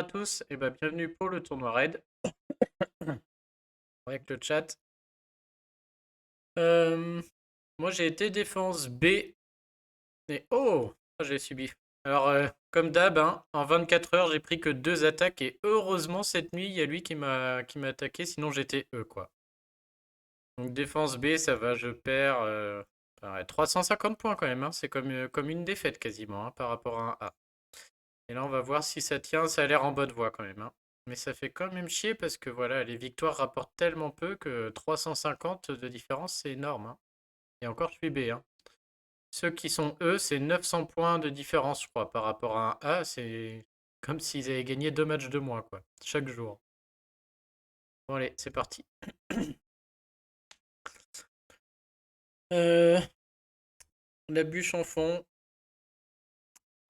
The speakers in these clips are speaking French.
à tous et bienvenue pour le tournoi raid avec le chat. Euh, Moi j'ai été défense B et oh, j'ai subi. Alors comme d'hab, hein, en 24 heures j'ai pris que 2 attaques et heureusement cette nuit il y a lui qui m'a attaqué, sinon j'étais E quoi. Donc défense B ça va, je perds 350 points quand même, hein, c'est comme une défaite quasiment, hein, par rapport à un A. Et là, on va voir si ça tient. Ça a l'air en bonne voie quand même, hein. Mais ça fait quand même chier parce que voilà, les victoires rapportent tellement peu que 350 de différence, c'est énorme, hein. Et encore, je suis B, hein. Ceux qui sont E, c'est 900 points de différence, je crois, par rapport à un A. C'est comme s'ils avaient gagné 2 matchs de moins, quoi, chaque jour. Bon, allez, c'est parti. Euh, la bûche en fond.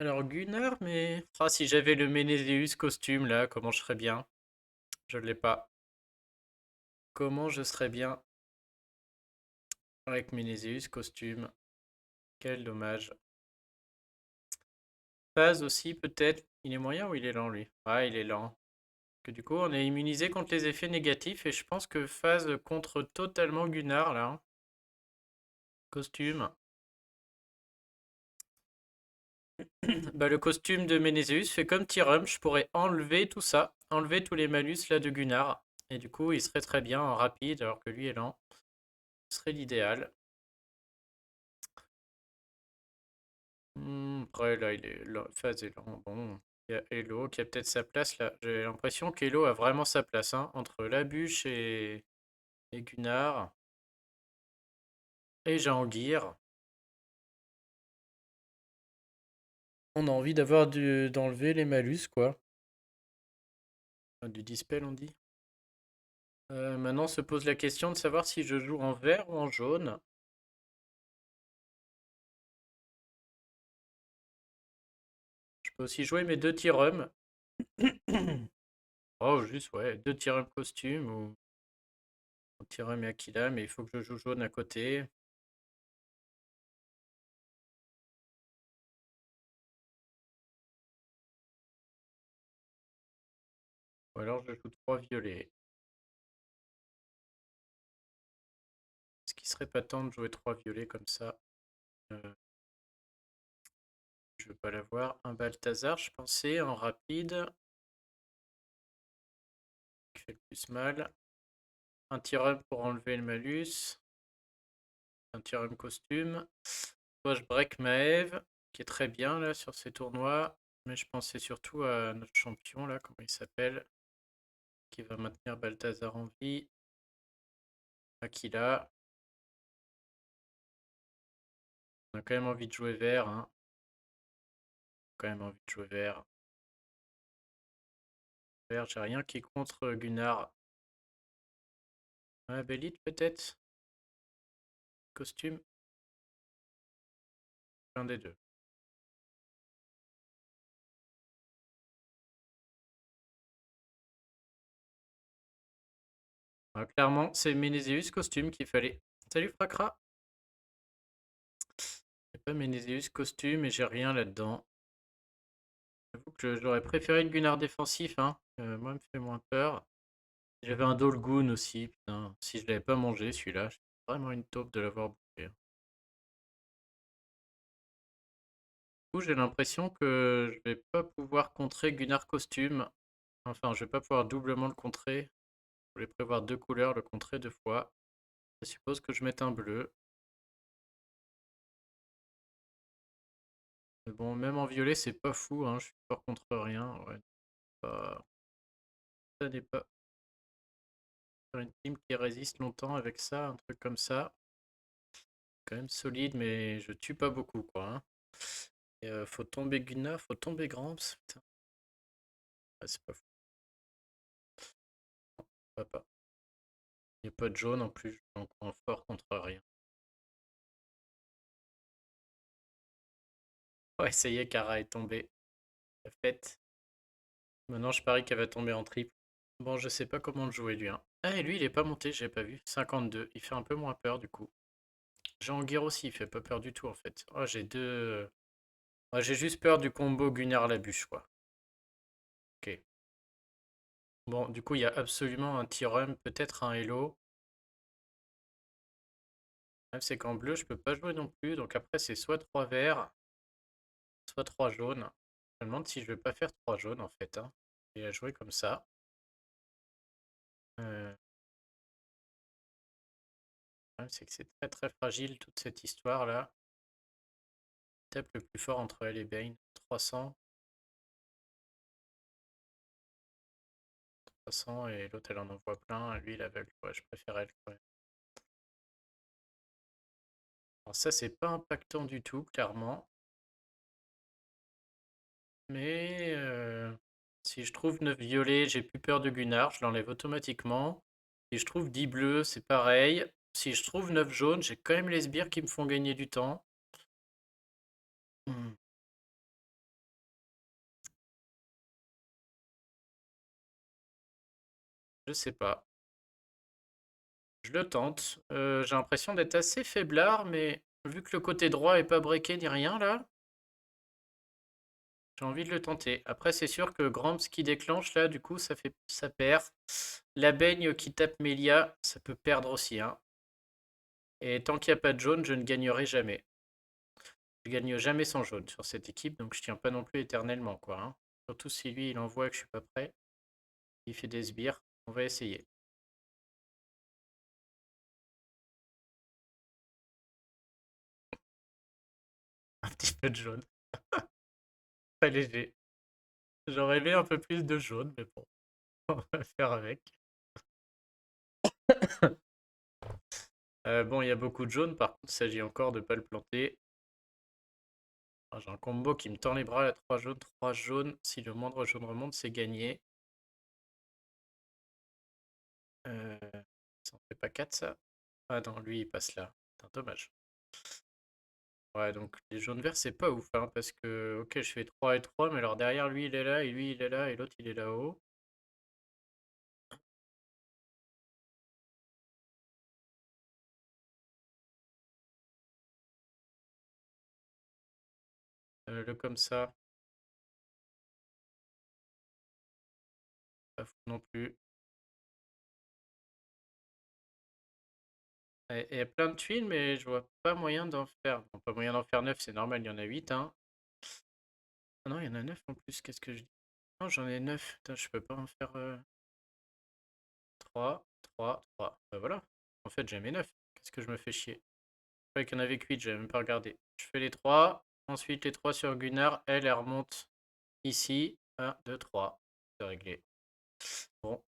Alors, Gunnar, mais. Ah, si j'avais le Ménézéus costume, là, comment je serais bien. Je ne l'ai pas. Comment je serais bien avec Ménézéus costume. Quel dommage. Phase aussi, peut-être. Il est moyen ou il est lent, lui? Ah, il est lent. Que du coup, on est immunisé contre les effets négatifs et je pense que Phase contre totalement Gunnar, là, hein. Costume. Bah, le costume de Ménézéus fait comme Tyrum. Je pourrais enlever tout ça. Enlever tous les malus, là, de Gunnar. Et du coup, il serait très bien en rapide, alors que lui est lent. Ce serait l'idéal. Après, là, il est lent. Phase est lent. Bon. Il y a Elo qui a peut-être sa place, là. J'ai l'impression qu'Elo a vraiment sa place, hein, entre la bûche et Gunnar. Et Jahangir. On a envie d'enlever les malus, quoi. Enfin, du dispel, on dit. Maintenant se pose la question de savoir si je joue en vert ou en jaune. Je peux aussi jouer mes 2 Tyrum. Oh, juste, ouais, 2 Tyrum costume ou un Tyrum et Aquila, mais il faut que je joue jaune à côté. Ou alors je joue 3 violets. Est-ce qu'il serait pas temps de jouer 3 violets comme ça? Euh, Je veux pas l'avoir. Un Balthazar, je pensais, en rapide. Qui fait le plus mal. Un Tyrum pour enlever le malus. Un Tyrum costume. Soit je break Maeve, qui est très bien là sur ces tournois. Mais je pensais surtout à notre champion là, comment il s'appelle, qui va maintenir Balthazar en vie. Aquila. On a quand même envie de jouer vert, hein. Quand même envie de jouer vert. Vert, j'ai rien qui est contre Gunnar. Ah, Bélite peut-être. Costume. Un des deux. Ah, clairement, c'est Ménézéus costume qu'il fallait. Salut Fracra. Il pas Ménézéus costume et j'ai rien là-dedans. J'avoue que j'aurais préféré le Gunnar défensif, hein. Moi, il me fait moins peur. J'avais un Dolgun aussi, putain. Si je l'avais pas mangé, celui-là, c'est vraiment une taupe de l'avoir bouffé, hein. Du coup, j'ai l'impression que je vais pas pouvoir contrer Gunnar costume. Enfin, je vais pas pouvoir doublement le contrer. Je voulais prévoir 2 couleurs, le contrer 2 fois. Ça suppose que je mette un bleu. Mais bon, même en violet, c'est pas fou, hein. Je suis fort contre rien. Ouais, ça n'est pas faire une team qui résiste longtemps avec ça, un truc comme ça. Quand même solide, mais je tue pas beaucoup, quoi, hein. Et faut tomber Gunnar, faut tomber Gramps. Putain, ouais, c'est pas fou. Pas. Il n'y a pas de jaune en plus, donc en fort contre rien. Ouais, ça y est, Kara est tombée. La fête. Maintenant, je parie qu'elle va tomber en triple. Bon, je sais pas comment le jouer lui, hein. Ah, et lui, il est pas monté, j'ai pas vu. 52. Il fait un peu moins peur du coup. Jean-Guire aussi, il fait pas peur du tout en fait. Oh, j'ai deux. Ouais, j'ai juste peur du combo Gunnar la bûche, quoi. Ok. Bon, du coup, il y a absolument un Tyrum, peut-être un Hello. Le problème, c'est qu'en bleu, je peux pas jouer non plus. Donc après, c'est soit 3 verts, soit 3 jaunes. Je me demande si je vais pas faire 3 jaunes en fait, hein, et à jouer comme ça. Le problème, c'est que c'est très très fragile toute cette histoire là. Tape le plus fort entre elle et Bane. 300. 300 et l'autre elle en envoie plein. Lui il aveugle. Ouais, je préfère elle quand même. Alors ça, c'est pas impactant du tout, clairement. Mais si je trouve 9 violets, j'ai plus peur de Gunnar, je l'enlève automatiquement. Si je trouve 10 bleus, c'est pareil. Si je trouve 9 jaunes, j'ai quand même les sbires qui me font gagner du temps. Hmm, je sais pas. Je le tente. J'ai l'impression d'être assez faiblard, mais vu que le côté droit est pas breaké ni rien là, j'ai envie de le tenter. Après, c'est sûr que Gramps qui déclenche là, du coup, ça perd. La baigne qui tape Melia, ça peut perdre aussi, hein. Et tant qu'il n'y a pas de jaune, je ne gagnerai jamais. Je gagne jamais sans jaune sur cette équipe, donc je tiens pas non plus éternellement, quoi, hein. Surtout si lui, il envoie que je suis pas prêt. Il fait des sbires. On va essayer. Un petit peu de jaune. Très léger. J'aurais aimé un peu plus de jaune, mais bon, on va faire avec. Bon, il y a beaucoup de jaune, par contre, il s'agit encore de ne pas le planter. Ah, j'ai un combo qui me tend les bras à 3 jaunes, 3 jaunes. Si le moindre jaune remonte, c'est gagné. Ça en fait pas 4 ça? Ah non, lui, il passe là. C'est un dommage. Ouais, donc les jaunes verts, c'est pas ouf, hein, parce que, ok, je fais 3 et 3, mais alors derrière, lui, il est là, et lui, il est là, et l'autre, il est là-haut. Le comme ça, pas fou non plus. Et il y a plein de tuiles, mais je vois pas moyen d'en faire. Bon, pas moyen d'en faire 9, c'est normal, il y en a 8, hein. Ah non, il y en a 9 en plus, qu'est-ce que je dis? Non, j'en ai 9. Putain, je peux pas en faire 3, 3, 3. Bah voilà. En fait, j'ai mes 9. Qu'est-ce que je me fais chier? Je croyais qu'il y en avait que 8, j'avais même pas regardé. Je fais les 3. Ensuite, les 3 sur Gunnar. Elle remonte ici. 1, 2, 3. C'est réglé. Bon,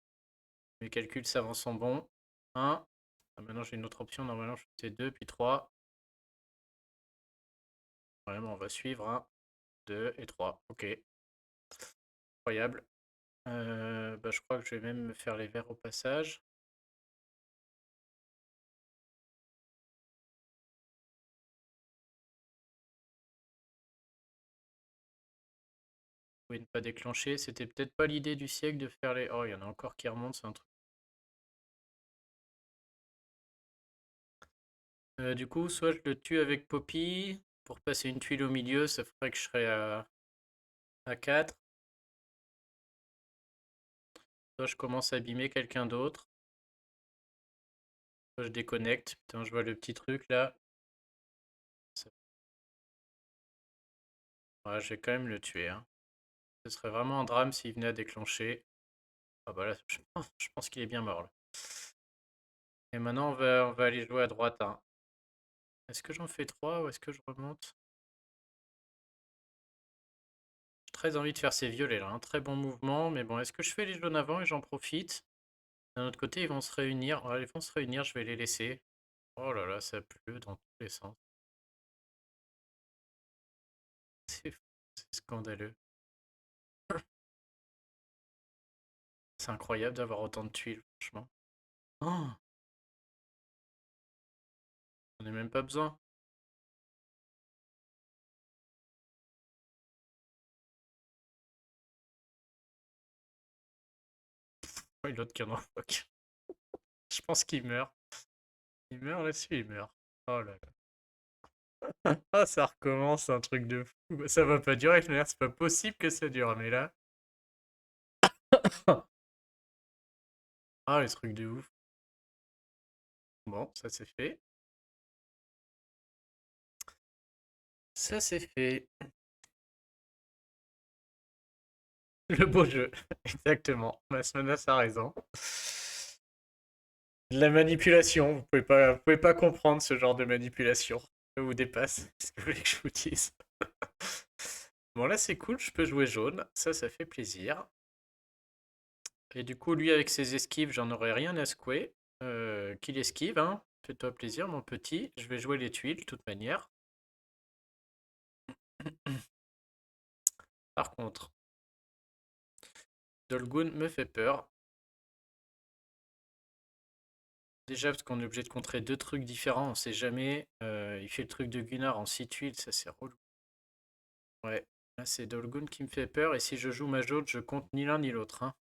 mes calculs s'avancent sont bons. 1. Ah, maintenant, j'ai une autre option. Normalement, je faisais 2, puis 3. Vraiment, on va suivre. 1, 2 et 3. Ok, incroyable. Bah, je crois que je vais même me faire les verts au passage. Vous pouvez ne pas déclencher. C'était peut-être pas l'idée du siècle de faire les... Oh, il y en a encore qui remontent, c'est un truc. Du coup, soit je le tue avec Poppy pour passer une tuile au milieu, ça ferait que je serais à 4. Soit je commence à abîmer quelqu'un d'autre. Soit je déconnecte. Putain, je vois le petit truc là. Ouais, je vais quand même le tuer, hein. Ce serait vraiment un drame s'il venait à déclencher. Ah bah là, je pense qu'il est bien mort là. Et maintenant, on va aller jouer à droite, hein. Est-ce que j'en fais 3 ou est-ce que je remonte? J'ai très envie de faire ces violets là, un très bon mouvement. Mais bon, est-ce que je fais les jaunes avant et j'en profite? D'un autre côté, ils vont se réunir. Ouais, ils vont se réunir, je vais les laisser. Oh là là, ça pleut dans tous les sens. C'est fou, c'est scandaleux. C'est incroyable d'avoir autant de tuiles, franchement. Oh, on ai même pas besoin. Oh, et l'autre qui en envoie. Je pense qu'il meurt. Il meurt là-dessus, il meurt. Oh là là. Ah, ça recommence, un truc de fou. Ça va pas durer, c'est pas possible que ça dure, mais là. Ah, les trucs de ouf. Bon, ça c'est fait. Ça c'est fait. Le beau jeu. Exactement. Masmena a raison. De la manipulation. Vous pouvez pas comprendre ce genre de manipulation. Ça vous dépasse. Qu'est-ce que vous voulez que je vous dise? Bon, là c'est cool. Je peux jouer jaune. Ça fait plaisir. Et du coup, lui, avec ses esquives, j'en aurais rien à secouer. Qu'il esquive, hein. Fais-toi plaisir, mon petit. Je vais jouer les tuiles, de toute manière. Par contre, Dolgun me fait peur. Déjà, parce qu'on est obligé de contrer deux trucs différents, on sait jamais. Il fait le truc de Gunnar en 6 tuiles, ça c'est relou. Ouais, là c'est Dolgun qui me fait peur, et si je joue ma jaune, je compte ni l'un ni l'autre, hein.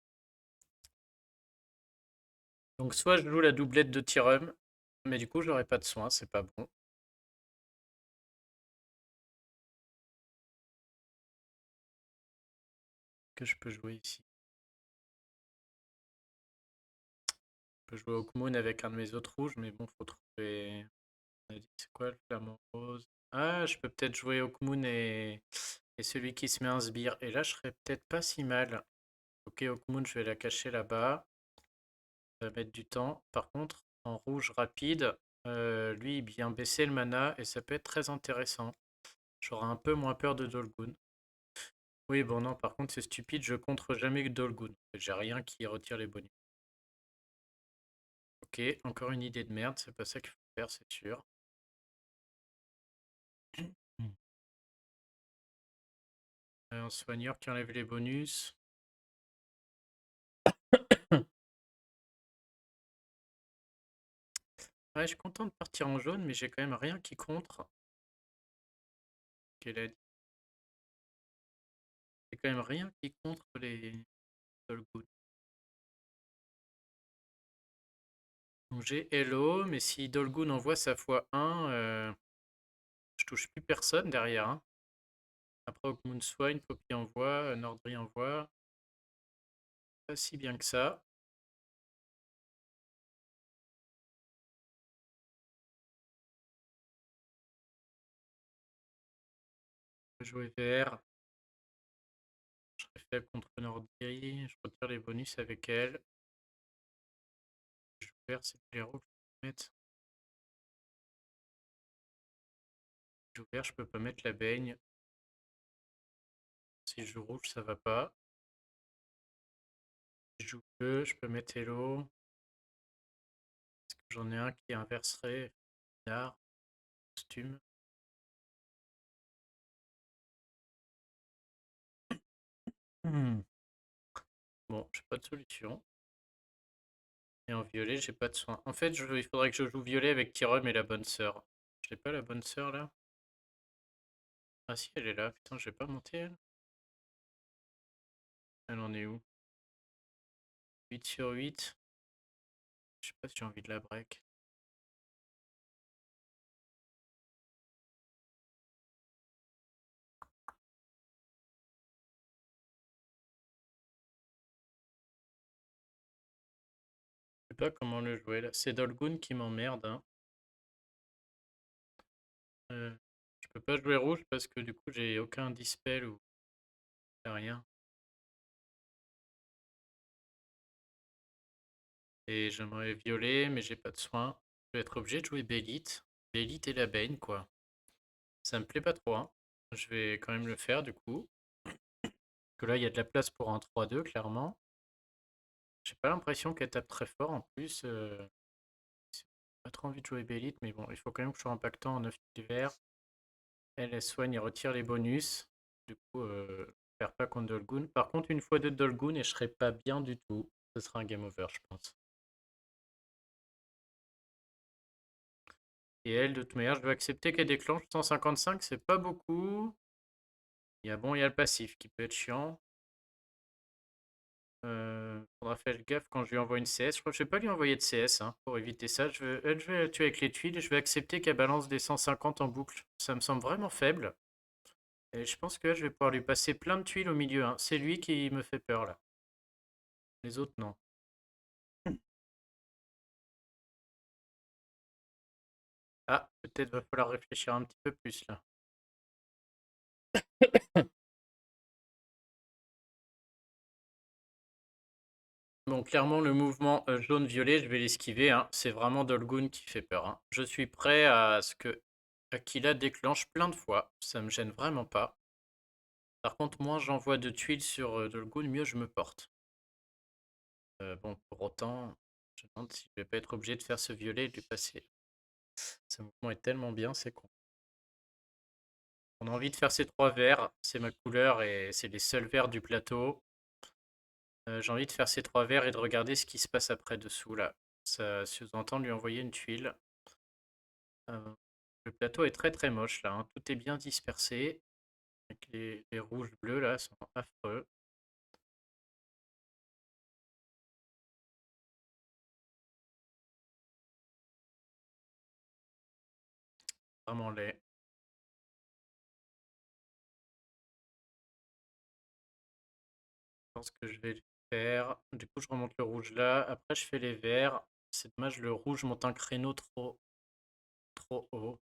Donc soit je joue la doublette de Tyrum, mais du coup j'aurai pas de soin, c'est pas bon. Que je peux jouer ici? Je peux jouer Hawkmoon avec un de mes autres rouges, mais bon, faut trouver. On a dit, c'est quoi le flamant rose? Ah, je peux peut-être jouer Hawkmoon et celui qui se met un sbire. Et là, je serais peut-être pas si mal. Ok, Hawkmoon, je vais la cacher là-bas. Ça va mettre du temps. Par contre, en rouge rapide, lui, il vient baisser le mana et ça peut être très intéressant. J'aurai un peu moins peur de Dolgun. Oui, bon, non, par contre, c'est stupide, je contre jamais Dolgun. J'ai rien qui retire les bonus. Ok, encore une idée de merde, c'est pas ça qu'il faut faire, c'est sûr. Un soigneur qui enlève les bonus. Ouais, je suis content de partir en jaune, mais j'ai quand même rien qui contre. Quelle aide. J'ai quand même rien qui contre les Dolgun. Donc j'ai Hello, mais si Dolgun envoie sa x1, je touche plus personne derrière, hein. Après Hawkmoon Swine, Poppy envoie, Nordry envoie. Pas si bien que ça. Je vais jouer vert. Je serai faible contre Nordry. Je retire les bonus avec elle. Je joue vert, c'est les rouges que je peux mettre. Je joue vert, je peux pas mettre la baigne. Si je joue rouge, ça va pas. Si je joue bleu, je peux mettre Hello. Parce que j'en ai un qui inverserait. Bizarre. Costume. Hmm. Bon, j'ai pas de solution. Et en violet, j'ai pas de soin. En fait, il faudrait que je joue violet avec Tyrum et la bonne sœur. J'ai pas la bonne sœur là? Ah si, elle est là. Putain, je vais pas monter elle. Elle en est où? 8 sur 8. Je sais pas si j'ai envie de la break. Je sais pas comment le jouer là. C'est Dolgun qui m'emmerde, hein. Je peux pas jouer rouge parce que du coup j'ai aucun dispel ou rien. Et j'aimerais violet, mais j'ai pas de soin. Je vais être obligé de jouer Bélite. Bélite et la Bane, quoi. Ça me plaît pas trop, hein. Je vais quand même le faire du coup. Parce que là, il y a de la place pour un 3-2, clairement. J'ai pas l'impression qu'elle tape très fort en plus. J'ai pas trop envie de jouer Bélite, mais bon, il faut quand même que je sois impactant en 9 vert. Elle soigne et retire les bonus. Du coup, je perds pas contre Dolgun. Par contre, une fois de Dolgun et je serai pas bien du tout. Ce sera un game over, je pense. Et elle, de toute manière, je dois accepter qu'elle déclenche 155, c'est pas beaucoup. Il y a le passif qui peut être chiant. Faudra faire gaffe quand je lui envoie une CS. Je crois que je vais pas lui envoyer de CS, hein, pour éviter ça. Je vais la tuer avec les tuiles et je vais accepter qu'elle balance des 150 en boucle. Ça me semble vraiment faible. Et je pense que là, je vais pouvoir lui passer plein de tuiles au milieu, hein. C'est lui qui me fait peur là. Les autres, non. Ah, peut-être va falloir réfléchir un petit peu plus là. Bon, clairement, le mouvement jaune-violet, je vais l'esquiver, hein. C'est vraiment Dolgoun qui fait peur, hein. Je suis prêt à ce que Aquila déclenche plein de fois. Ça me gêne vraiment pas. Par contre, moins j'envoie de tuiles sur Dolgoun, mieux je me porte. Bon, pour autant, je me demande si je vais pas être obligé de faire ce violet et de lui passer. Ce mouvement est tellement bien, c'est con. On a envie de faire ces 3 verts, c'est ma couleur et c'est les seuls verts du plateau. J'ai envie de faire ces 3 verts et de regarder ce qui se passe après dessous là. Ça sous-entend lui envoyer une tuile. Euh, le plateau est très très moche là, hein. Tout est bien dispersé. Avec les rouges bleus là sont affreux. Vraiment laid. Je pense que je vais le faire. Du coup je remonte le rouge là. Après je fais les verts. C'est dommage, le rouge monte un créneau trop haut.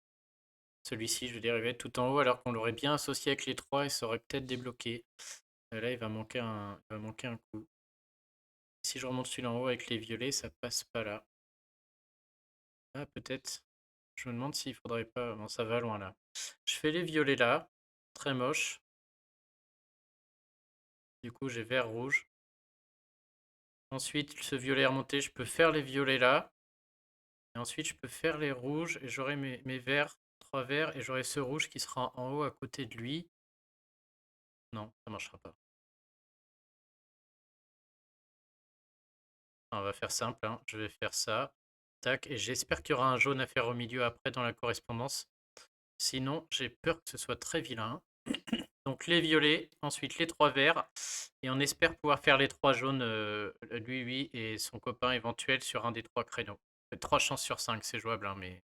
Celui-ci, je vais dériver tout en haut alors qu'on l'aurait bien associé avec les 3 et ça aurait peut-être débloqué. Et là, il va manquer un coup. Si je remonte celui-là en haut avec les violets, ça passe pas là. Ah, peut-être. Je me demande s'il faudrait pas. Bon, ça va loin là. Je fais les violets là. Très moche. Du coup, j'ai vert, rouge. Ensuite, ce violet est remonté. Je peux faire les violets là. Et ensuite, je peux faire les rouges. Et j'aurai mes verts. 3 verts. Et j'aurai ce rouge qui sera en haut à côté de lui. Non, ça marchera pas. On va faire simple, hein. Je vais faire ça. Tac. Et j'espère qu'il y aura un jaune à faire au milieu après dans la correspondance. Sinon, j'ai peur que ce soit très vilain. Donc les violets, ensuite les 3 verts. Et on espère pouvoir faire les 3 jaunes, lui, oui, et son copain éventuel sur un des 3 créneaux. 3 chances sur 5, c'est jouable, hein, mais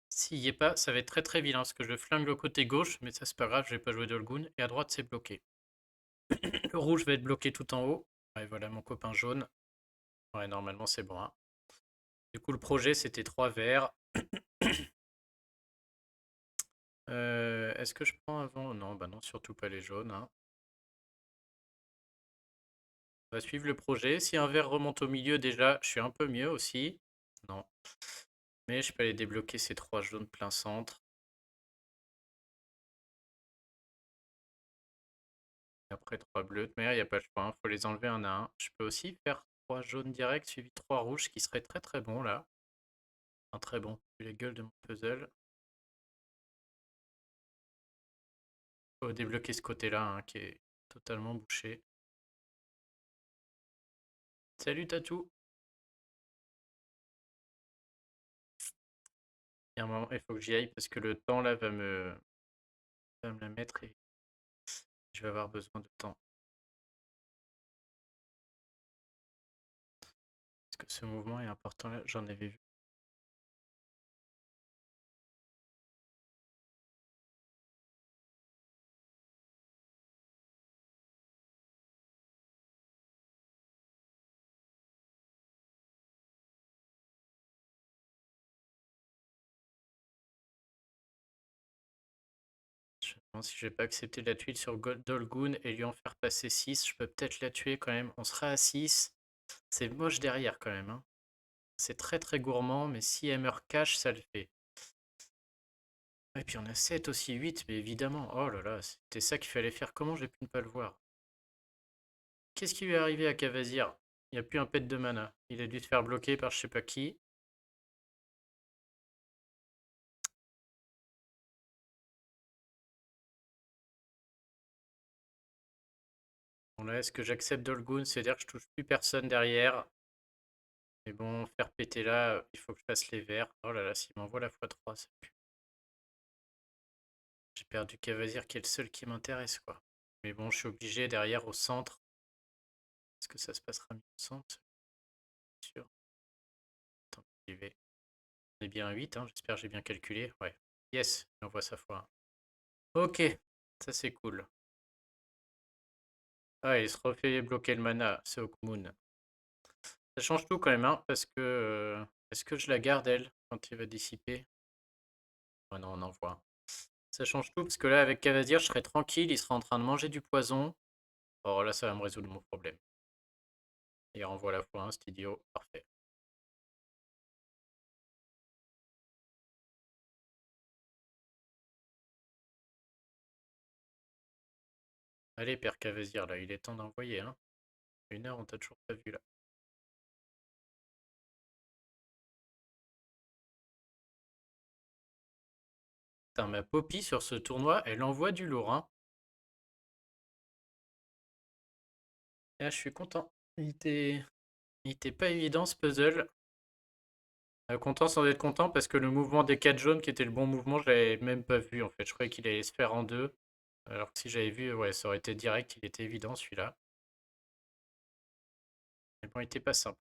s'il n'y est pas, ça va être très très vilain, parce que je flingue le côté gauche, mais ça c'est pas grave, je vais pas jouer Dolgoun. Et à droite, c'est bloqué. Le rouge va être bloqué tout en haut. Et voilà mon copain jaune. Ouais, normalement c'est bon, hein. Du coup, le projet, c'était 3 verts. Est-ce que je prends avant? Non, bah non, surtout pas les jaunes, hein. On va suivre le projet. Si un vert remonte au milieu, déjà, je suis un peu mieux aussi. Non. Mais je peux aller débloquer ces 3 jaunes plein centre. Et après 3 bleus. Mais il n'y a pas le choix, il faut les enlever un à un. Je peux aussi faire 3 jaunes directs suivi de 3 rouges, qui serait très très bon là. Un très bon. Vu la gueule de mon puzzle. Faut débloquer ce côté-là, hein, qui est totalement bouché. Salut Tatou. Il y a un moment, il faut que j'y aille parce que le temps là va me la mettre et je vais avoir besoin de temps. Parce que ce mouvement est important là, j'en avais vu. Je me demande si je vais pas accepter la tuile sur Dolgoun et lui en faire passer 6. Je peux peut-être la tuer quand même. On sera à 6. C'est moche derrière quand même, hein. C'est très très gourmand, mais si elle meurt cache, ça le fait. Et puis on a 7 aussi, 8, mais évidemment. Oh là là, c'était ça qu'il fallait faire. Comment j'ai pu ne pas le voir? Qu'est-ce qui lui est arrivé à Cavazir? Il n'y a plus un pet de mana. Il a dû se faire bloquer par je sais pas qui. Bon là, est-ce que j'accepte Dolgoun? C'est-à-dire que je touche plus personne derrière. Mais bon, faire péter là, il faut que je fasse les verts. Oh là là, s'il m'envoie la x3, ça pue. J'ai perdu Cavazir qui est le seul qui m'intéresse, quoi. Mais bon, je suis obligé derrière au centre. Est-ce que ça se passera mieux au centre? C'est sûr. Attends, j'y vais. On est bien à 8, hein. J'espère que j'ai bien calculé. Ouais. Yes, il envoie sa fois. Ok, ça c'est cool. Ah, il se refait bloquer le mana, c'est Hawkmoon. Ça change tout quand même, hein, parce que est-ce que je la garde elle quand il va dissiper? Ouais, non, on envoie un. Ça change tout, parce que là, avec Cavazir, je serais tranquille, il sera en train de manger du poison. Oh, là, ça va me résoudre mon problème. Il renvoie la fois 1, c'est idiot. Parfait. Allez, Père Cavazir, là, il est temps d'envoyer, hein. 1 heure, on t'a toujours pas vu, là. Putain, ma Poppy, sur ce tournoi, elle envoie du lourd, hein. Là, je suis content. Il était pas évident, ce puzzle. Content sans être content, parce que le mouvement des 4 jaunes, qui était le bon mouvement, je l'avais même pas vu, en fait. Je croyais qu'il allait se faire en deux. Alors que si j'avais vu, ouais, ça aurait été direct, il était évident, celui-là. Mais bon, il était pas simple.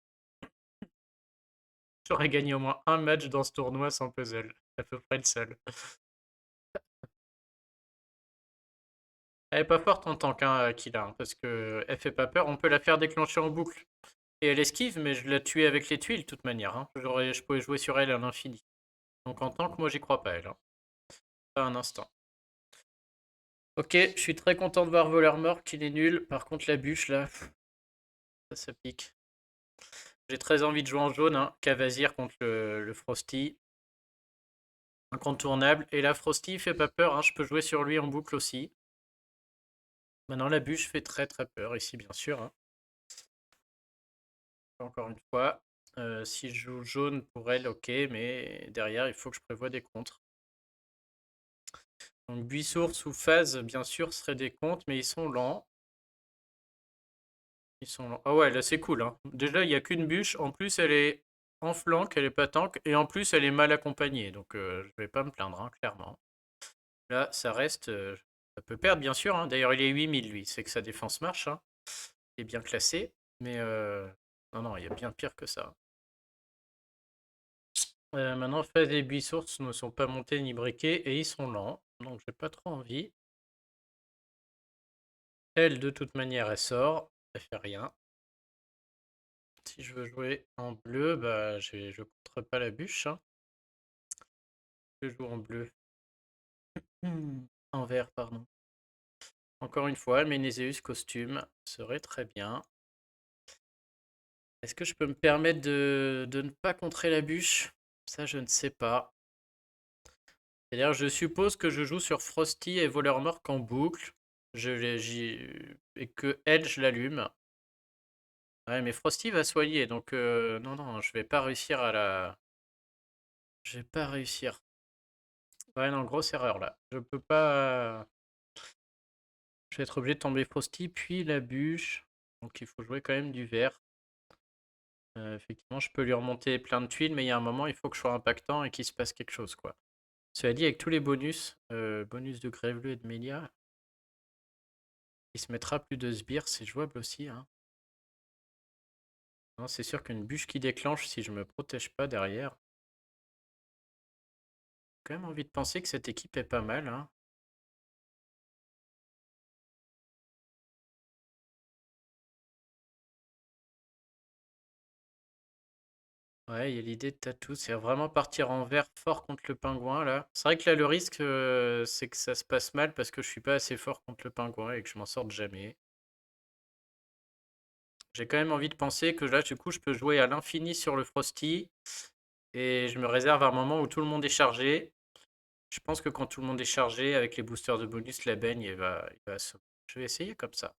J'aurais gagné au moins un match dans ce tournoi sans puzzle. À peu près le seul. Elle est pas forte en tant qu'un Killa, hein, parce que elle fait pas peur. On peut la faire déclencher en boucle. Et elle esquive, mais je la tuais avec les tuiles, de toute manière, hein. Je pouvais jouer sur elle à l'infini. Donc en tant que moi, j'y crois pas, elle, hein. Pas un instant. Ok, je suis très content de voir Voleur mort, qu'il est nul. Par contre, la bûche, là, ça pique. J'ai très envie de jouer en jaune, hein. Cavazir contre le Frosty. Incontournable. Et la Frosty, il fait pas peur, hein. Je peux jouer sur lui en boucle aussi. Maintenant, la bûche fait très très peur ici, bien sûr, hein. Encore une fois, si je joue jaune pour elle, ok, mais derrière, il faut que je prévoie des contres. Donc, Buissource ou Phase, bien sûr, seraient des contres, mais ils sont lents. Ils sont lents. Ah ouais, là, c'est cool, hein. Déjà, il n'y a qu'une bûche. En plus, elle est en flanc, elle est pas tank. Et en plus, elle est mal accompagnée. Donc, je vais pas me plaindre, hein, clairement. Là, ça reste. Ça peut perdre, bien sûr, hein. D'ailleurs, il est 8000, lui. C'est que sa défense marche, hein. Il est bien classé. Mais non, non, il y a bien pire que ça. Maintenant, Phase et Buissource ne sont pas montés ni briqués et ils sont lents. Donc, j'ai pas trop envie. Elle, de toute manière, elle sort. Elle fait rien. Si je veux jouer en bleu, bah, je ne contre pas la bûche, hein. Je joue en bleu. En vert, pardon. Encore une fois, Ménéséus costume serait très bien. Est-ce que je peux me permettre de ne pas contrer la bûche? Ça, je ne sais pas. C'est-à-dire, je suppose que je joue sur Frosty et Voleur Mork en boucle. Et que Edge l'allume. Ouais, mais Frosty va soigner, donc non, non, je vais pas réussir à la... Je vais pas réussir. Ouais, non, grosse erreur là. Je peux pas... Je vais être obligé de tomber Frosty, puis la bûche. Donc il faut jouer quand même du vert. Effectivement, je peux lui remonter plein de tuiles, mais il y a un moment, il faut que je sois impactant et qu'il se passe quelque chose, quoi. Cela dit, avec tous les bonus, bonus de Grève-Bleu et de Mélia, il se mettra plus de sbires, c'est jouable aussi, hein. Non, c'est sûr qu'une bûche qui déclenche, si je me protège pas derrière, j'ai quand même envie de penser que cette équipe est pas mal, hein. Ouais, il y a l'idée de tatou, c'est vraiment partir en vert fort contre le pingouin là. C'est vrai que là le risque c'est que ça se passe mal parce que je suis pas assez fort contre le pingouin et que je m'en sorte jamais. J'ai quand même envie de penser que là du coup je peux jouer à l'infini sur le Frosty et je me réserve un moment où tout le monde est chargé. Je pense que quand tout le monde est chargé avec les boosters de bonus, la baigne il va se... Je vais essayer comme ça.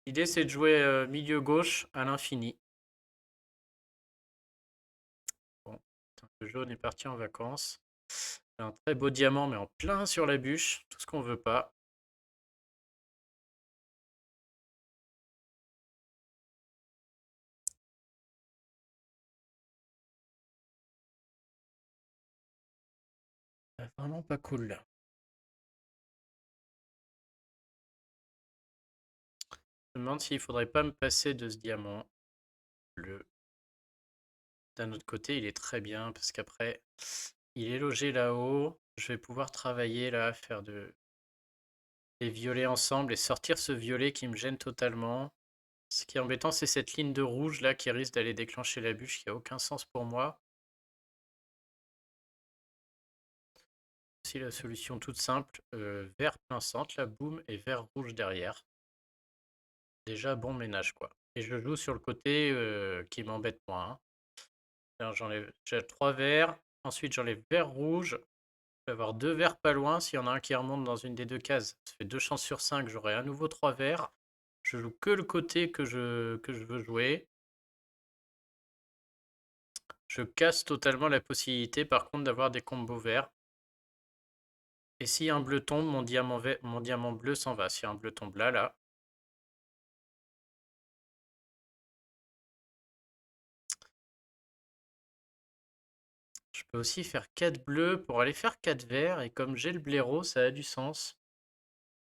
L'idée c'est de jouer milieu gauche à l'infini. Bon, le jaune est parti en vacances. Un très beau diamant, mais en plein sur la bûche. Tout ce qu'on veut pas. Vraiment pas cool là. Je me demande s'il faudrait pas me passer de ce diamant bleu. D'un autre côté, il est très bien parce qu'après, il est logé là-haut. Je vais pouvoir travailler là, faire des violets ensemble et sortir ce violet qui me gêne totalement. Ce qui est embêtant, c'est cette ligne de rouge là qui risque d'aller déclencher la bûche qui a aucun sens pour moi. aussi la solution toute simple. Vert plein centre, là, boum, et vert rouge derrière. Déjà, bon ménage, quoi. Et je joue sur le côté qui m'embête moins, hein. Alors, j'ai 3 verts. Ensuite, j'enlève vert rouge. Je vais avoir 2 verts pas loin. S'il y en a un qui remonte dans une des deux cases, ça fait 2 chances sur 5. J'aurai à nouveau 3 verts. Je joue que le côté que je veux jouer. Je casse totalement la possibilité, par contre, d'avoir des combos verts. Et si un bleu tombe, mon diamant bleu s'en va. Si un bleu tombe là. Je peux aussi faire 4 bleus pour aller faire 4 verts. Et comme j'ai le blaireau, ça a du sens.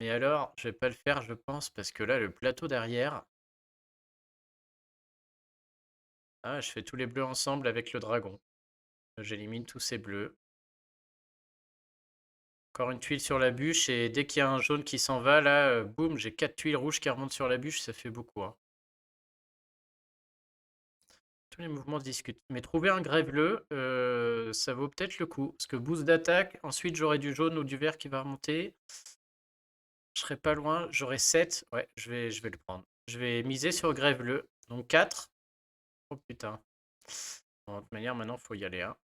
Mais alors, je vais pas le faire, je pense, parce que là, le plateau derrière... Ah, je fais tous les bleus ensemble avec le dragon. J'élimine tous ces bleus. Encore une tuile sur la bûche. Et dès qu'il y a un jaune qui s'en va, là, boum, j'ai 4 tuiles rouges qui remontent sur la bûche. Ça fait beaucoup, hein. Tous les mouvements se discutent. Mais trouver un grève-le, ça vaut peut-être le coup. Parce que boost d'attaque, ensuite j'aurai du jaune ou du vert qui va remonter. Je serai pas loin, j'aurai 7. Ouais, je vais le prendre. Je vais miser sur grève-le. Donc 4. Oh putain. Bon, de toute manière, maintenant, il faut y aller, hein.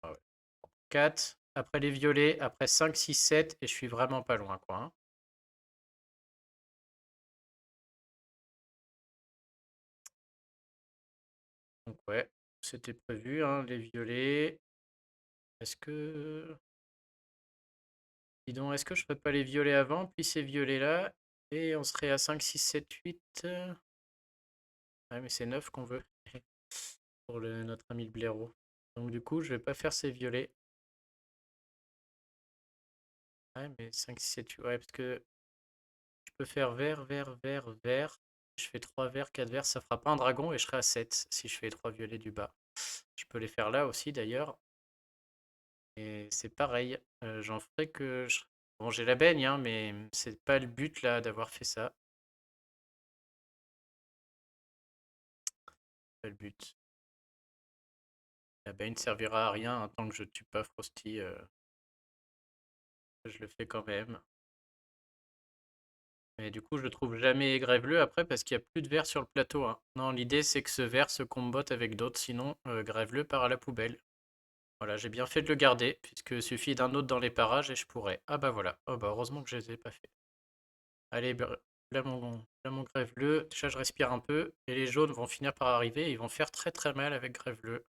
Ah ouais. 4. Après les violets, après 5, 6, 7. Et je suis vraiment pas loin, quoi, hein. Donc ouais, c'était prévu, hein, les violets. Est-ce que... Dis donc, est-ce que je ferais pas les violets avant, puis ces violets-là, et on serait à 5, 6, 7, 8. Ouais, mais c'est 9 qu'on veut pour notre ami le blaireau. Donc du coup, je vais pas faire ces violets. Ouais, mais 5, 6, 7, 8. Ouais, parce que je peux faire vert, vert, vert, vert. Je fais 3 verts, 4 verts, ça fera pas un dragon et je serai à 7 si je fais les 3 violets du bas. Je peux les faire là aussi d'ailleurs. Et c'est pareil. J'en ferai que... Bon, j'ai la baigne, hein, mais c'est pas le but là d'avoir fait ça. Pas le but. La baigne ne servira à rien, hein, tant que je tue pas Frosty. Je le fais quand même. Mais du coup, je trouve jamais grève-le après parce qu'il n'y a plus de verre sur le plateau, hein. Non, l'idée c'est que ce verre se combotte avec d'autres, sinon grève-le part à la poubelle. Voilà, j'ai bien fait de le garder, puisque suffit d'un autre dans les parages et je pourrais. Ah bah voilà. Oh bah heureusement que je les ai pas fait. Allez, là mon grève-le. Déjà, je respire un peu. Et les jaunes vont finir par arriver et ils vont faire très très mal avec grève-le.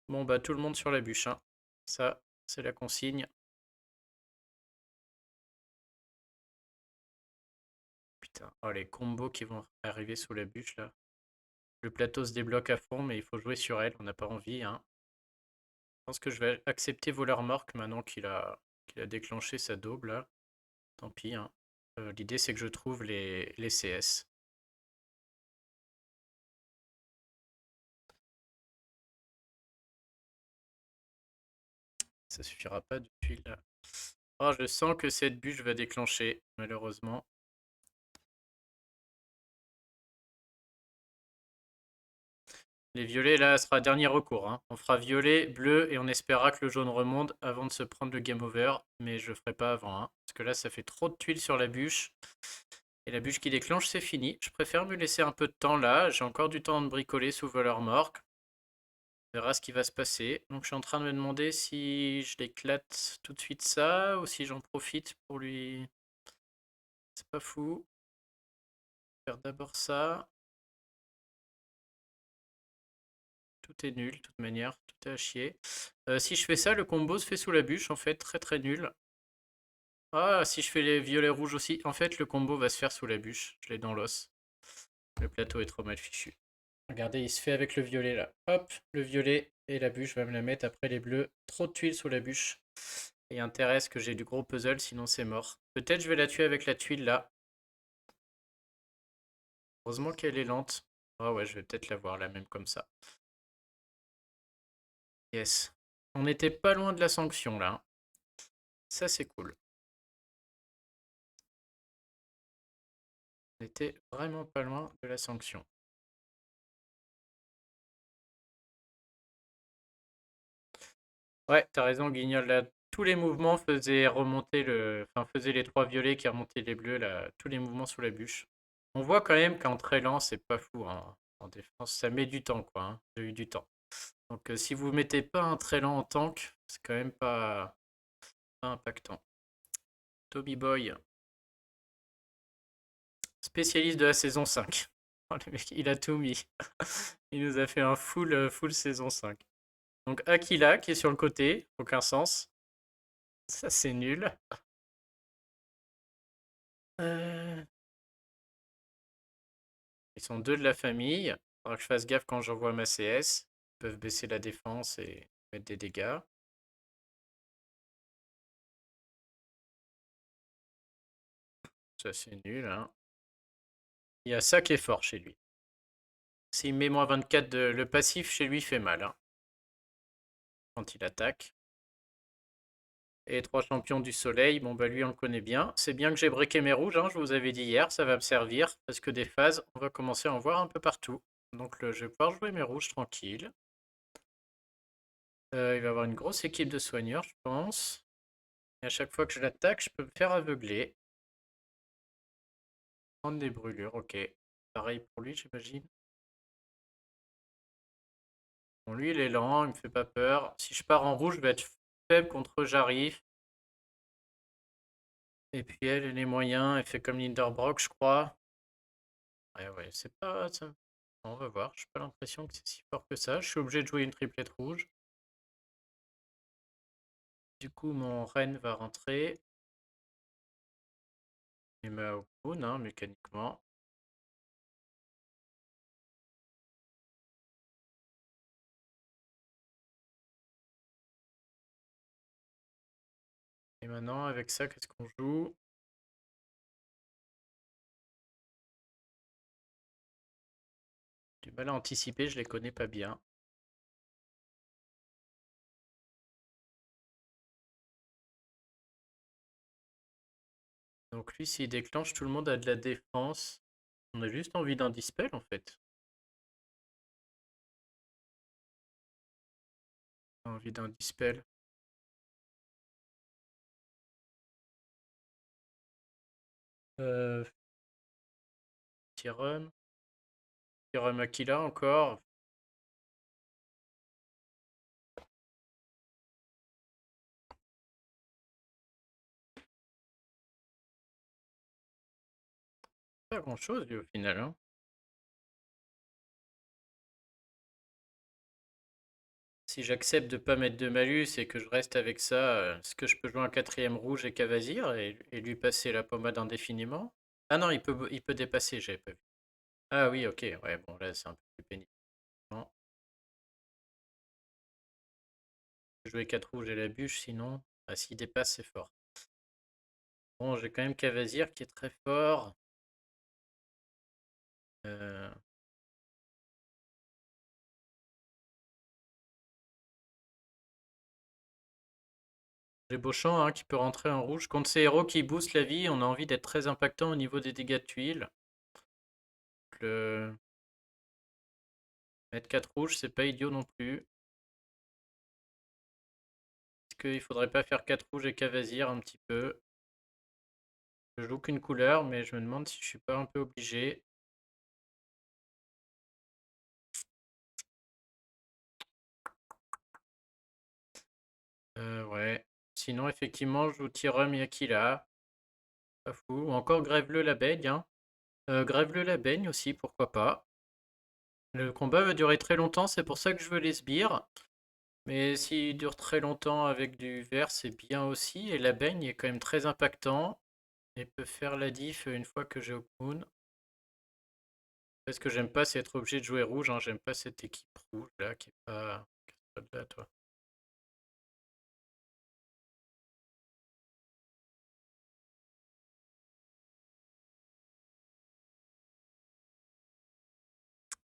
Bon bah tout le monde sur la bûche, hein. Ça, c'est la consigne. Putain, oh les combos qui vont arriver sous la bûche là. Le plateau se débloque à fond, mais il faut jouer sur elle, on n'a pas envie, hein. Je pense que je vais accepter voleur morque maintenant qu'il a déclenché sa daube là. Tant pis, hein. L'idée c'est que je trouve les CS. Ça suffira pas depuis là. Oh, je sens que cette bûche va déclencher, malheureusement. Les violets, là, ce sera dernier recours, hein. On fera violet, bleu, et on espérera que le jaune remonte avant de se prendre le game over. Mais je ferai pas avant, hein. Parce que là, ça fait trop de tuiles sur la bûche. Et la bûche qui déclenche, c'est fini. Je préfère me laisser un peu de temps là. J'ai encore du temps de bricoler sous voleur morque. On verra ce qui va se passer. Donc je suis en train de me demander si je l'éclate tout de suite ça ou si j'en profite pour lui... C'est pas fou. Faire d'abord ça. Tout est nul, de toute manière. Tout est à chier. Si je fais ça, le combo se fait sous la bûche, en fait. Très très nul. Ah, si je fais les violets rouges aussi. En fait, le combo va se faire sous la bûche. Je l'ai dans l'os. Le plateau est trop mal fichu. Regardez, il se fait avec le violet là. Hop, le violet et la bûche va me la mettre après les bleus. Trop de tuiles sous la bûche. Et intérêt que j'ai du gros puzzle, sinon c'est mort. Peut-être je vais la tuer avec la tuile là. Heureusement qu'elle est lente. Ah ouais, je vais peut-être la voir là, même comme ça. Yes. On n'était pas loin de la sanction là, hein. Ça c'est cool. On était vraiment pas loin de la sanction. Ouais, t'as raison, Guignol. Là, tous les mouvements faisaient remonter le. Enfin, faisaient les trois violets qui remontaient les bleus, là. Tous les mouvements sous la bûche. On voit quand même qu'en très lent, c'est pas fou, hein. En défense, ça met du temps, quoi, hein. J'ai eu du temps. Donc, si vous mettez pas un très lent en tank, c'est quand même pas impactant. Toby Boy, spécialiste de la saison 5. Oh, le mec, il a tout mis. Il nous a fait un full saison 5. Donc, Aquila qui est sur le côté, aucun sens. Ça, c'est nul. Euh, Ils sont deux de la famille. Faudra que je fasse gaffe quand j'envoie ma CS. Ils peuvent baisser la défense et mettre des dégâts. Ça, c'est nul, hein. Il y a ça qui est fort chez lui. S'il met moins 24, le passif chez lui fait mal, hein, quand il attaque. Et trois champions du soleil, bon bah lui on le connaît bien. C'est bien que j'ai breaké mes rouges, hein, je vous avais dit hier, ça va me servir. Parce que des phases, on va commencer à en voir un peu partout. Donc je vais pouvoir jouer mes rouges tranquille. Il va avoir une grosse équipe de soigneurs, je pense. Et à chaque fois que je l'attaque, je peux me faire aveugler. Prendre des brûlures, ok. Pareil pour lui, j'imagine. Bon, lui, il est lent, il me fait pas peur. Si je pars en rouge, je vais être faible contre Jarif. Et puis elle est moyens, elle fait comme Linderbrock, je crois. Ouais, ouais, c'est pas ça. On va voir, j'ai pas l'impression que c'est si fort que ça. Je suis obligé de jouer une triplette rouge. Du coup, mon Ren va rentrer. Il met au Poon, hein, mécaniquement. Et maintenant, avec ça, qu'est-ce qu'on joue? Du mal à anticiper, je les connais pas bien. Donc lui, s'il déclenche, tout le monde a de la défense. On a juste envie d'un dispel, en fait. Envie d'un dispel. Euh, Tyrum. Tyrum Aquila encore. Pas grand chose lui au final, hein. Si j'accepte de pas mettre de malus et que je reste avec ça, est-ce que je peux jouer un quatrième rouge et Cavazir et lui passer la pommade indéfiniment? Ah non, il peut dépasser, j'avais pas vu. Ah oui, ok, ouais, bon là c'est un peu plus pénible. Non, je vais jouer 4 rouges et la bûche, sinon, ah, s'il dépasse, c'est fort. Bon, j'ai quand même Cavazir qui est très fort. Euh, J'ai Beauchamp, hein, qui peut rentrer en rouge. Contre ces héros qui boostent la vie, on a envie d'être très impactant au niveau des dégâts de tuiles. Le... Mettre 4 rouges, c'est pas idiot non plus. Est-ce qu'il faudrait pas faire 4 rouges et Cavazir un petit peu? Je joue qu'une couleur, mais je me demande si je suis pas un peu obligé. Ouais. Sinon, effectivement, je joue Tyrum Yakila. Pas fou. Ou encore Grève-le la baigne, hein. Grève-le la baigne aussi, pourquoi pas. Le combat va durer très longtemps, c'est pour ça que je veux les sbires. Mais s'il dure très longtemps avec du vert, c'est bien aussi. Et la baigne est quand même très impactant. Et peut faire la diff une fois que j'ai Okun. Ce que j'aime pas, c'est être obligé de jouer rouge, hein. J'aime pas cette équipe rouge là qui est pas de là, toi.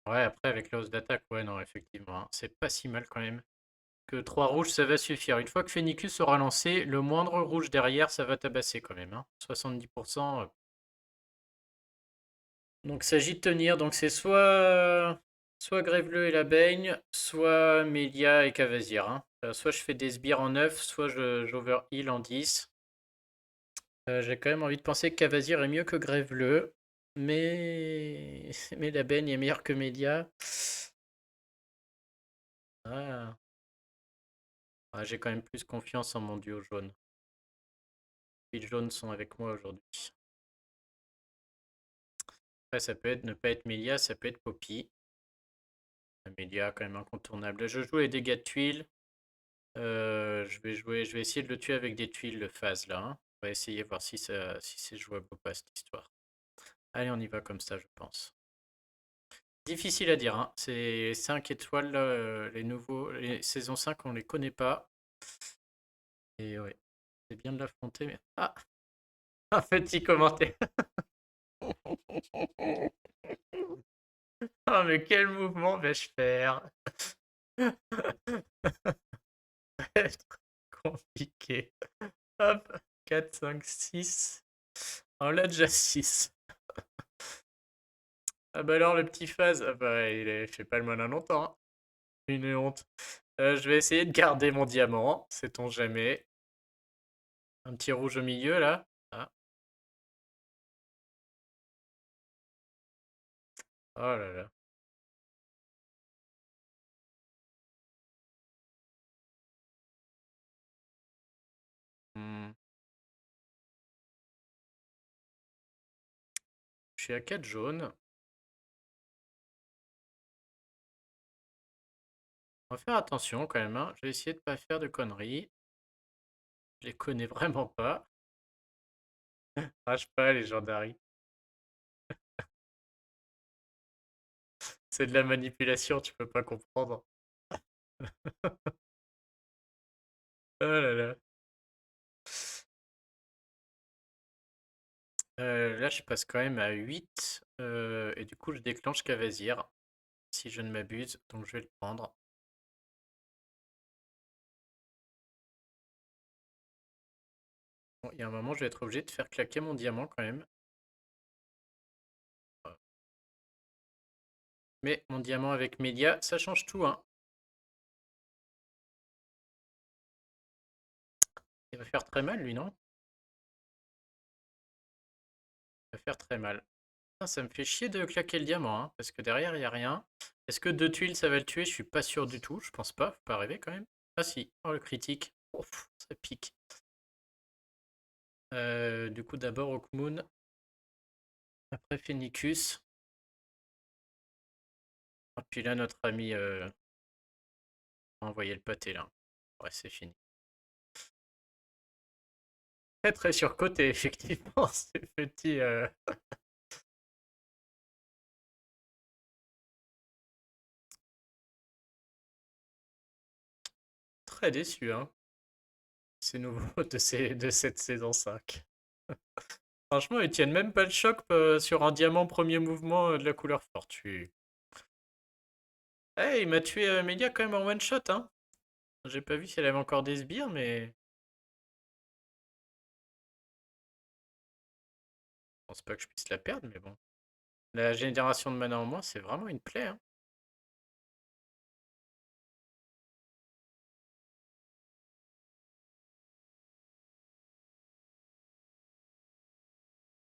Ouais, après avec la hausse d'attaque, ouais, non, effectivement, hein, c'est pas si mal quand même. Que 3 rouges, ça va suffire. Une fois que Phénicus sera lancé, le moindre rouge derrière, ça va tabasser quand même, hein. 70%. Donc, il s'agit de tenir. Donc, c'est soit Grève-le et la Baigne, soit Mélia et Cavazir, hein. Soit je fais des sbires en 9, soit j'overheal en 10. J'ai quand même envie de penser que Cavazir est mieux que Grève-Bleu. Mais... mais la baigne est meilleure que Média. Ah. Ah, j'ai quand même plus confiance en mon duo jaune. Les jaunes sont avec moi aujourd'hui. Après, ça peut être ne pas être Mélia, ça peut être Poppy. Mélia, quand même incontournable. Je joue les dégâts de tuiles. Je vais essayer de le tuer avec des tuiles, le phase là, hein. On va essayer voir si c'est jouable ou pas cette histoire. Allez, on y va comme ça, je pense. Difficile à dire, hein. C'est 5 étoiles, là, les nouveaux. Les saisons 5, on les connaît pas. Et ouais, c'est bien de l'affronter. Mais... Ah, un petit commentaire. Oh, mais quel mouvement vais-je faire? Être compliqué. Hop, 4, 5, 6. On l'a déjà 6. Ah bah alors le petit phase, ah bah il fait pas le malin longtemps, hein. Une honte. Je vais essayer de garder mon diamant, sait-on jamais. Un petit rouge au milieu là. Ah. Oh là là. Hmm. Je suis à 4 jaunes. On va faire attention quand même, hein. Je vais essayer de pas faire de conneries. Je les connais vraiment pas. Rage pas les gendarmes. C'est de la manipulation, tu peux pas comprendre. Oh là là. Là, je passe quand même à 8. Et du coup, je déclenche Cavazir, si je ne m'abuse. Donc, je vais le prendre. Bon, il y a un moment, je vais être obligé de faire claquer mon diamant quand même. Mais mon diamant avec Média, ça change tout, hein. Il va faire très mal, lui, non? Il va faire très mal. Ah, ça me fait chier de claquer le diamant, hein, parce que derrière, il n'y a rien. Est-ce que 2 tuiles, ça va le tuer? Je suis pas sûr du tout. Je pense pas. Faut pas arriver quand même. Ah si. Oh, le critique. Ouf, ça pique. Du coup, d'abord Hawkmoon. Après Phoenicus. Et puis là, notre ami a envoyé le pâté, là. Ouais, c'est fini. Très très surcoté, effectivement, ces petits... Très déçu, hein. C'est nouveau de cette saison 5. Franchement, ils tiennent même pas le choc sur un diamant premier mouvement de la couleur forte. Eh, il m'a tué Melia quand même en one shot, hein. J'ai pas vu si elle avait encore des sbires, mais... Je pense pas que je puisse la perdre, mais bon. La génération de mana en moins, c'est vraiment une plaie, hein.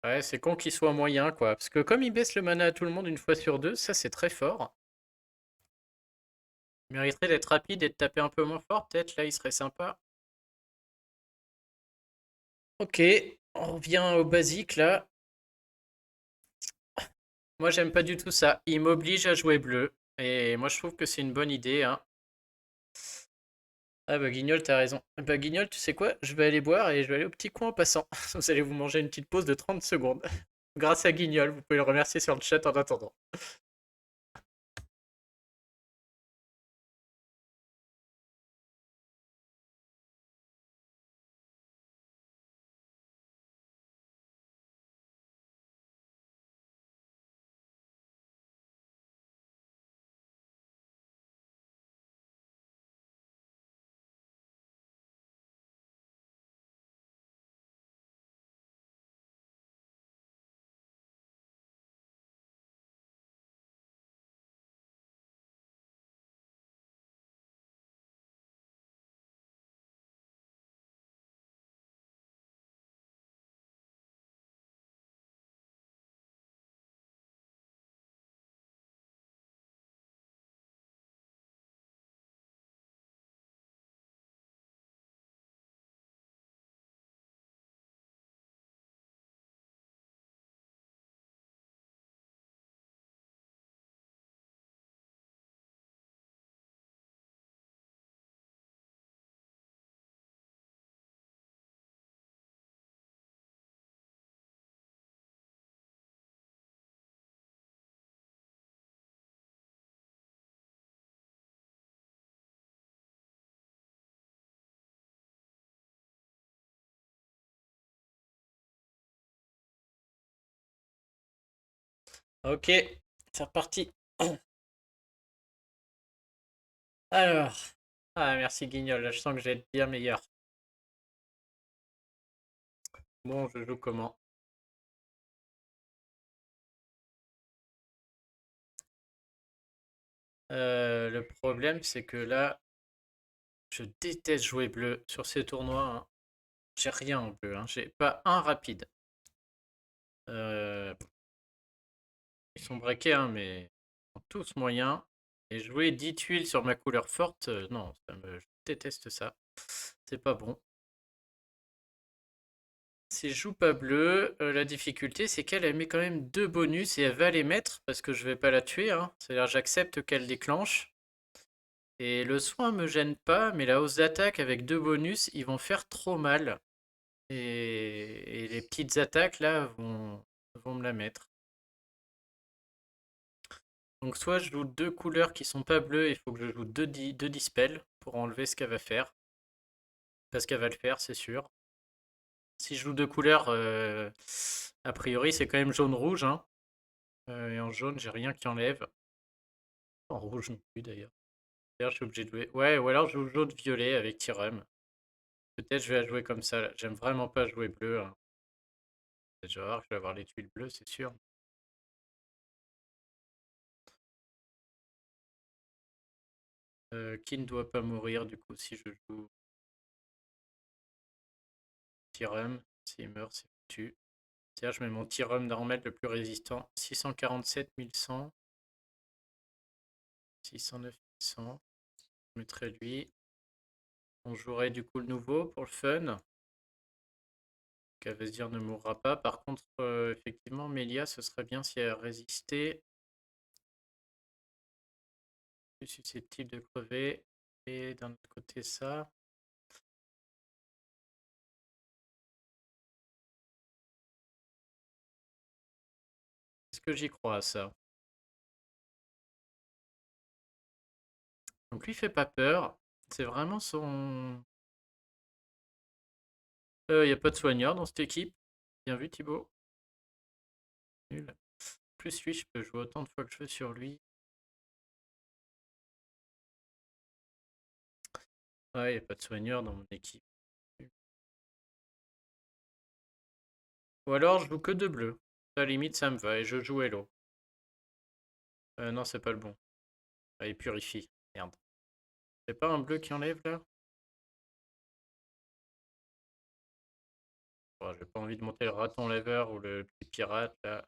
Ouais, c'est con qu'il soit moyen, quoi. Parce que comme il baisse le mana à tout le monde une fois sur deux, ça c'est très fort. Il mériterait d'être rapide et de taper un peu moins fort, peut-être. Là, il serait sympa. Ok, on revient au basique, là. Moi, j'aime pas du tout ça. Il m'oblige à jouer bleu. Et moi, je trouve que c'est une bonne idée, hein. Ah bah Guignol, t'as raison. Bah Guignol, tu sais quoi? Je vais aller boire et je vais aller au petit coin en passant. Vous allez vous manger une petite pause de 30 secondes. Grâce à Guignol, vous pouvez le remercier sur le chat en attendant. Ok, c'est reparti. Alors, merci Guignol, là, je sens que je vais être bien meilleur. Bon, je joue comment? Le problème, c'est que là, je déteste jouer bleu sur ces tournois, hein. J'ai rien en bleu, hein. J'ai pas un rapide. Euh, Ils sont braqués, hein, mais ils sont tous moyens. Et jouer 10 tuiles sur ma couleur forte, non, je déteste ça. C'est pas bon. Si je joue pas bleu, la difficulté c'est qu'elle met quand même deux bonus et elle va les mettre parce que je vais pas la tuer, hein. C'est-à-dire j'accepte qu'elle déclenche. Et le soin me gêne pas, mais la hausse d'attaque avec deux bonus, ils vont faire trop mal. Et les petites attaques là vont me la mettre. Donc soit je joue deux couleurs qui sont pas bleues, il faut que je joue deux dispels pour enlever ce qu'elle va faire. Parce qu'elle va le faire, c'est sûr. Si je joue deux couleurs, a priori c'est quand même jaune-rouge, hein. Et en jaune, j'ai rien qui enlève. En rouge non plus d'ailleurs. D'ailleurs, je suis obligé de jouer. Ouais, ou alors je joue jaune-violet avec Tyrum. Peut-être je vais la jouer comme ça, là. J'aime vraiment pas jouer bleu, hein. Je vais voir, je vais avoir les tuiles bleues, c'est sûr. Qui ne doit pas mourir du coup si je joue Tyrum? S'il meurt, c'est foutu. C'est-à-dire, je mets mon Tyrum normal le plus résistant. 647 1100. 609 1100. Je mettrai lui. On jouerait du coup le nouveau pour le fun. Cavazir ne mourra pas. Par contre, effectivement, Melia, ce serait bien si elle résistait. Plus susceptible de crever. Et d'un autre côté, ça. Est-ce que j'y crois à ça? Donc lui fait pas peur. C'est vraiment son. Il n'y a pas de soigneur dans cette équipe. Bien vu Thibaut. Nul. Plus lui, je peux jouer autant de fois que je veux sur lui. Ouais, il n'y a pas de soigneur dans mon équipe. Ou alors je joue que de bleu. À la limite, ça me va. Et je joue Hello. Non, c'est pas le bon. Ah, il purifie. Merde. C'est pas un bleu qui enlève là? Oh, j'ai pas envie de monter le raton laveur ou le petit pirate là.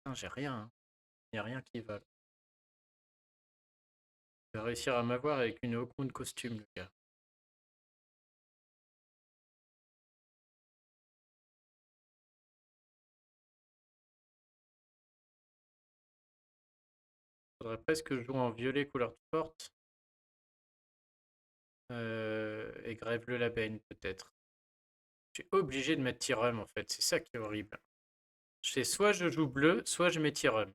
Putain, j'ai rien, hein. Y a rien qui va. Il va réussir à m'avoir avec une Hawkmoon costume, le gars. Faudrait presque que je joue en violet couleur forte. Et grève le label peut-être. Je suis obligé de mettre Tyrum en fait, c'est ça qui est horrible. C'est soit je joue bleu, soit je mets Tyrum.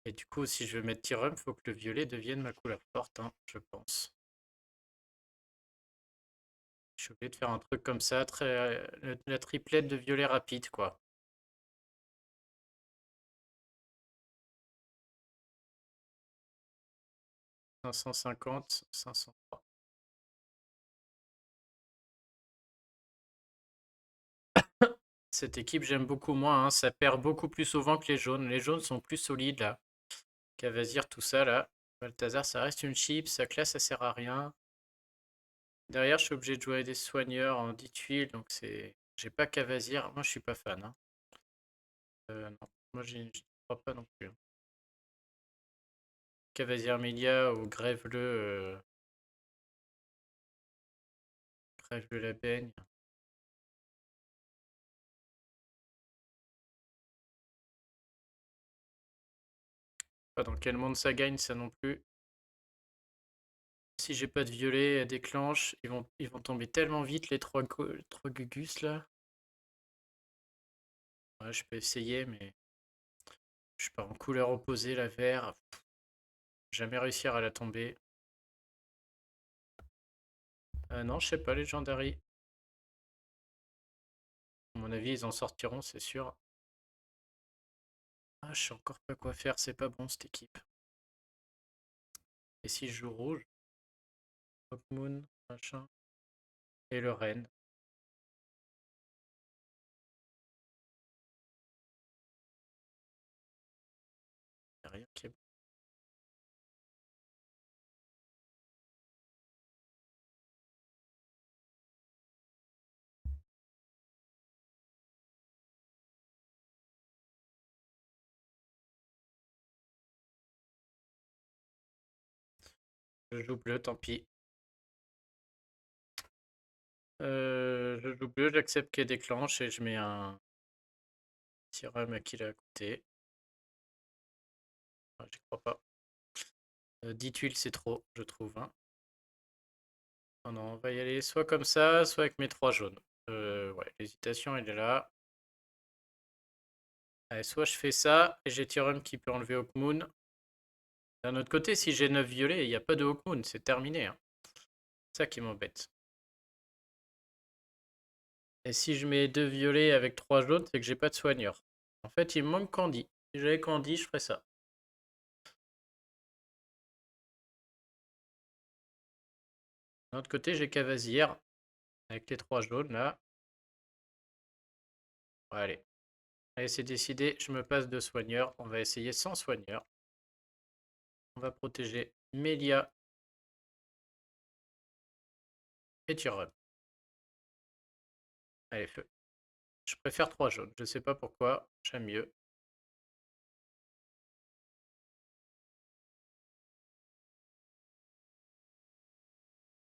Et du coup, si je veux mettre Tyrum, il faut que le violet devienne ma couleur forte, hein, je pense. Je suis obligé de faire un truc comme ça, très, la triplette de violet rapide, quoi. 550, 503. Cette équipe, j'aime beaucoup moins, hein. Ça perd beaucoup plus souvent que les jaunes. Les jaunes sont plus solides, là. Cavazir, tout ça, là. Balthazar, ça reste une chip. Sa classe, ça sert à rien. Derrière, je suis obligé de jouer des soigneurs en 10 tuiles, donc c'est. J'ai pas Cavazir. Moi, je suis pas fan, hein. Non. Moi, j'y crois pas non plus, hein. Cavazir Melia ou Grève-le la baigne. Pas dans quel monde ça gagne, ça non plus. Si j'ai pas de violet, elle déclenche. Ils vont tomber tellement vite, les trois Gugus, là. Ouais, je peux essayer, mais je suis pas en couleur opposée, la vert. Jamais réussir à la tomber. Non, je sais pas, Legendary. À mon avis, ils en sortiront, c'est sûr. Ah, je sais encore pas quoi faire, c'est pas bon cette équipe. Et si je joue rouge, Hawkmoon, machin, et le Rennes. Y a rien qui est bon. Je joue bleu, tant pis. Je joue bleu, j'accepte qu'elle déclenche et je mets un petit rhum à qui l'a coûté. Ah, j'y crois pas. 10 tuiles, c'est trop, je trouve, hein. Non, non, on va y aller soit comme ça, soit avec mes 3 jaunes. Ouais, l'hésitation, elle est là. Allez, soit je fais ça, et j'ai Tyrum qui peut enlever Hawkmoon. D'un autre côté, si j'ai 9 violets, il n'y a pas de Hawkmoon, c'est terminé, hein. C'est ça qui m'embête. Et si je mets 2 violets avec 3 jaunes, c'est que j'ai pas de soigneur. En fait, il me manque Candy. Si j'avais Candy, je ferais ça. D'un autre côté, j'ai Cavasier avec les 3 jaunes là. Ouais, allez. Allez, c'est décidé, je me passe de soigneur. On va essayer sans soigneur. On va protéger Melia et Tyrum. Allez, feu. Je préfère 3 jaunes. Je sais pas pourquoi. J'aime mieux.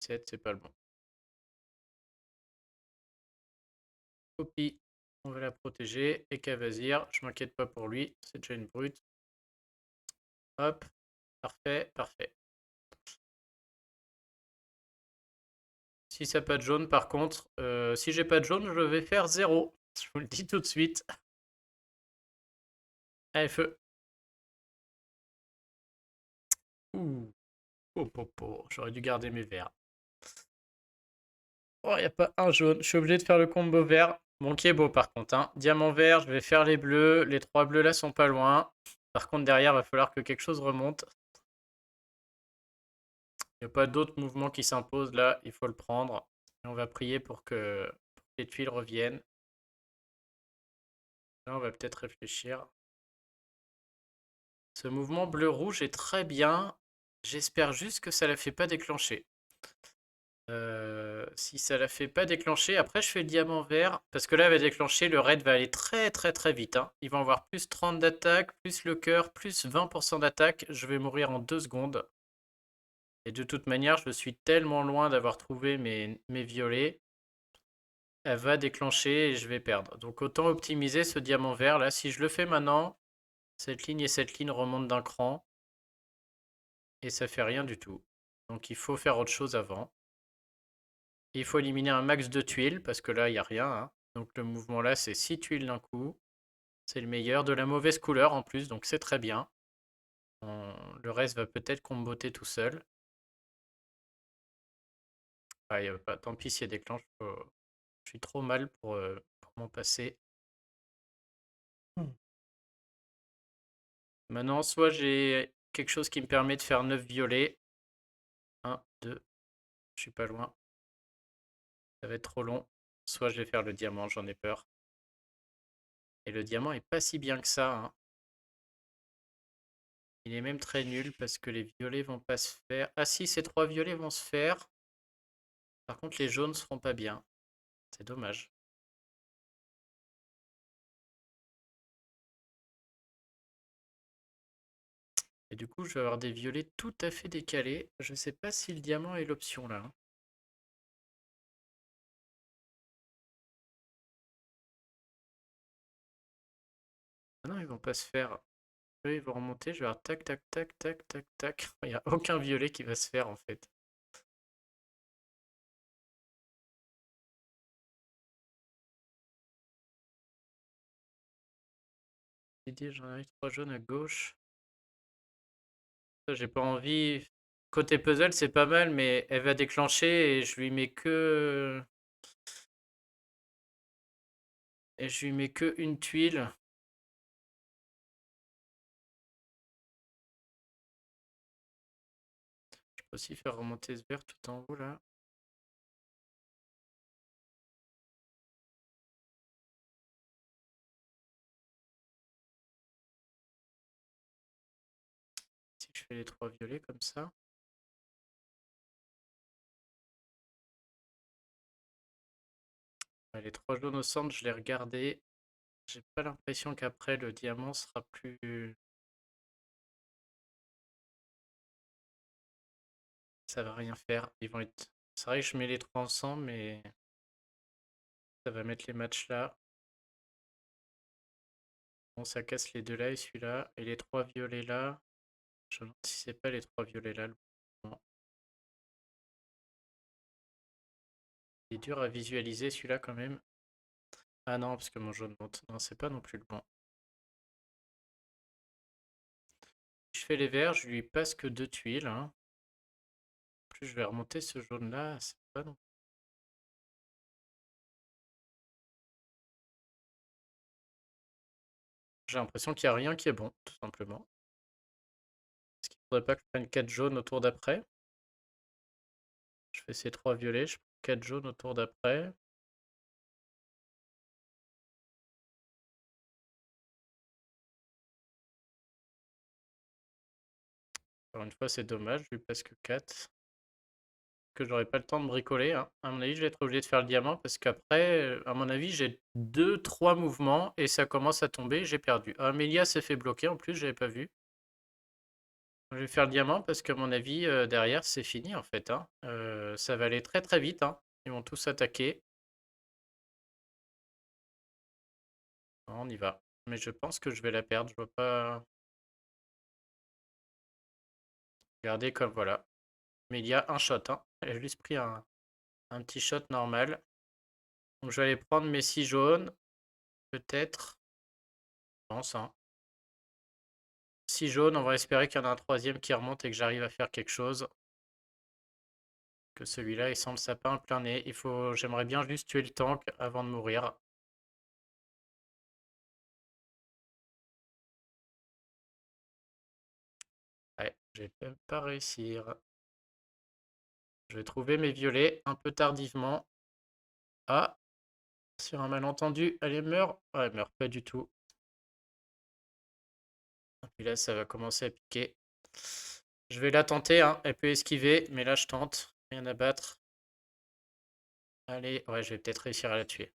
7, c'est pas le bon. Copie. On va la protéger. Et Cavasier, je m'inquiète pas pour lui. C'est déjà une brute. Hop. Parfait, parfait. Si ça n'a pas de jaune, par contre, si j'ai pas de jaune, je vais faire 0. Je vous le dis tout de suite. Allez, feu. Ouh. Oh, oh, oh. J'aurais dû garder mes verts. Oh, il n'y a pas un jaune. Je suis obligé de faire le combo vert. Bon, qui est beau par contre, hein. Diamant vert, je vais faire les bleus. Les 3 bleus là sont pas loin. Par contre, derrière, il va falloir que quelque chose remonte. Il n'y a pas d'autres mouvements qui s'imposent là. Il faut le prendre. Et on va prier pour que les tuiles reviennent. Là, on va peut-être réfléchir. Ce mouvement bleu-rouge est très bien. J'espère juste que ça ne la fait pas déclencher. Si ça la fait pas déclencher, après je fais le diamant vert, parce que là elle va déclencher, le raid va aller très très très vite, hein. Ils vont avoir plus 30 d'attaque, plus le cœur, plus 20% d'attaque, je vais mourir en 2 secondes. Et de toute manière, je suis tellement loin d'avoir trouvé mes violets, elle va déclencher et je vais perdre. Donc autant optimiser ce diamant vert, là, si je le fais maintenant, cette ligne et cette ligne remontent d'un cran, et ça fait rien du tout. Donc il faut faire autre chose avant. Il faut éliminer un max de tuiles, parce que là, il n'y a rien, hein. Donc le mouvement là, c'est 6 tuiles d'un coup. C'est le meilleur. De la mauvaise couleur en plus, donc c'est très bien. Le reste va peut-être comboter tout seul. Ah, pas... Tant pis si elle déclenche. Je suis trop mal pour m'en passer. Maintenant, soit j'ai quelque chose qui me permet de faire 9 violets. 1, 2, je suis pas loin. Ça va être trop long. Soit je vais faire le diamant, j'en ai peur. Et le diamant est pas si bien que ça, hein. Il est même très nul parce que les violets vont pas se faire. Ah si, ces 3 violets vont se faire. Par contre, les jaunes seront pas bien. C'est dommage. Et du coup, je vais avoir des violets tout à fait décalés. Je sais pas si le diamant est l'option là, hein. Ah non, ils vont pas se faire. Eux, ils vont remonter. Je vais avoir tac, tac, tac, tac, tac, tac. Il n'y a aucun violet qui va se faire en fait. Idée, j'en ai 3 jaunes à gauche. Ça, j'ai pas envie. Côté puzzle, c'est pas mal, mais elle va déclencher et je lui mets que. Et je lui mets que une tuile. peux aussi faire remonter ce vert tout en haut là. Si je fais les 3 violets comme ça. Ouais, les 3 jaunes au centre, je les regardais. J'ai pas l'impression qu'après le diamant sera plus. Ça va rien faire. Ils vont être. C'est vrai que je mets les 3 ensemble, mais ça va mettre les matchs là. Bon, ça casse les deux là et celui-là. Et les 3 violets là. Je me demande si c'est pas les 3 violets là. Bon. Il est dur à visualiser celui-là quand même. Ah non, parce que mon jaune monte. Non, c'est pas non plus le bon. Je fais les verts, je lui passe que 2 tuiles, hein. Plus je vais remonter ce jaune là, c'est pas non. J'ai l'impression qu'il n'y a rien qui est bon, tout simplement. Est-ce qu'il faudrait pas que je prenne 4 jaunes au tour d'après? Je fais ces 3 violets, je prends 4 jaunes au tour d'après. Encore une fois, c'est dommage, je lui passe que 4. Que j'aurai pas le temps de bricoler, hein. À mon avis, je vais être obligé de faire le diamant parce qu'après, à mon avis, j'ai 2-3 mouvements et ça commence à tomber, j'ai perdu. Ah, Amélia s'est fait bloquer en plus, j'avais pas vu. Je vais faire le diamant parce qu'à mon avis, derrière, c'est fini en fait, hein. Ça va aller très très vite, hein. Ils vont tous attaquer. On y va. Mais je pense que je vais la perdre. Je vois pas. Regardez comme voilà. Mais il y a un shot, hein. Elle a juste pris un petit shot normal. Donc je vais aller prendre mes 6 jaunes. Peut-être. Je pense, hein. 6 jaunes, on va espérer qu'il y en a un troisième qui remonte et que j'arrive à faire quelque chose. Que celui-là, il sent le sapin plein nez. J'aimerais bien juste tuer le tank avant de mourir. Ouais, je vais même pas réussir. Je vais trouver mes violets un peu tardivement. Ah, sur un malentendu, elle meurt. Ouais, elle meurt pas du tout. Et là, ça va commencer à piquer. Je vais la tenter, hein. Elle peut esquiver, mais là, je tente. Rien à battre. Allez, ouais, je vais peut-être réussir à la tuer.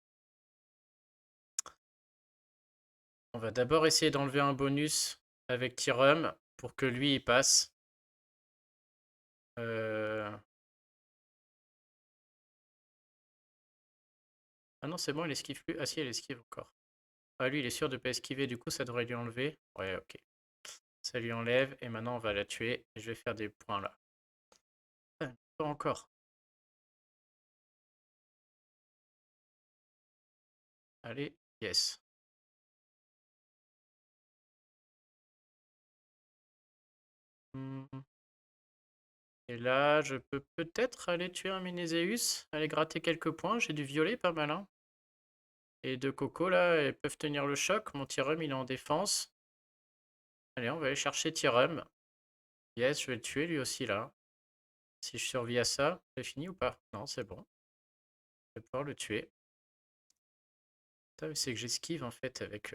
On va d'abord essayer d'enlever un bonus avec Tyrum pour que lui, il passe. Ah non, c'est bon, elle esquive plus. Ah si, elle esquive encore. Ah, lui, il est sûr de ne pas esquiver, du coup, ça devrait lui enlever. Ouais, ok. Ça lui enlève, et maintenant, on va la tuer. Et je vais faire des points là. Ah, pas encore. Allez, yes. Hmm. Et là, je peux peut-être aller tuer un Minéséus, aller gratter quelques points. J'ai du violet, pas mal, hein. Et deux cocos, là, elles peuvent tenir le choc. Mon Tyrum, il est en défense. Allez, on va aller chercher Tyrum. Yes, je vais le tuer, lui aussi, là. Si je survis à ça, c'est fini ou pas? Non, c'est bon. Je vais pouvoir le tuer. Putain, mais c'est que j'esquive, en fait, avec...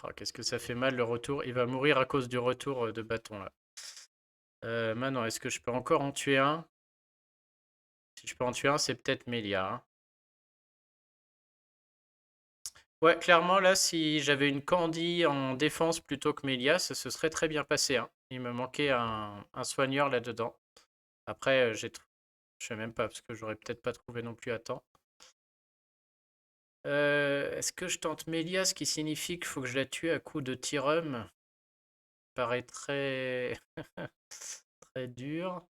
Oh, qu'est-ce que ça fait mal, le retour. Il va mourir à cause du retour de bâton, là. Maintenant, est-ce que je peux encore en tuer un? Si je peux en tuer un, c'est peut-être Mélia, hein. Ouais, clairement, là, si j'avais une Candy en défense plutôt que Mélia, ça se serait très bien passé, hein. Il me manquait un soigneur là-dedans. Après, je sais même pas, parce que j'aurais peut-être pas trouvé non plus à temps. Est-ce que je tente Mélia, ce qui signifie qu'il faut que je la tue à coup de Tyrum? Paraît très... très dur.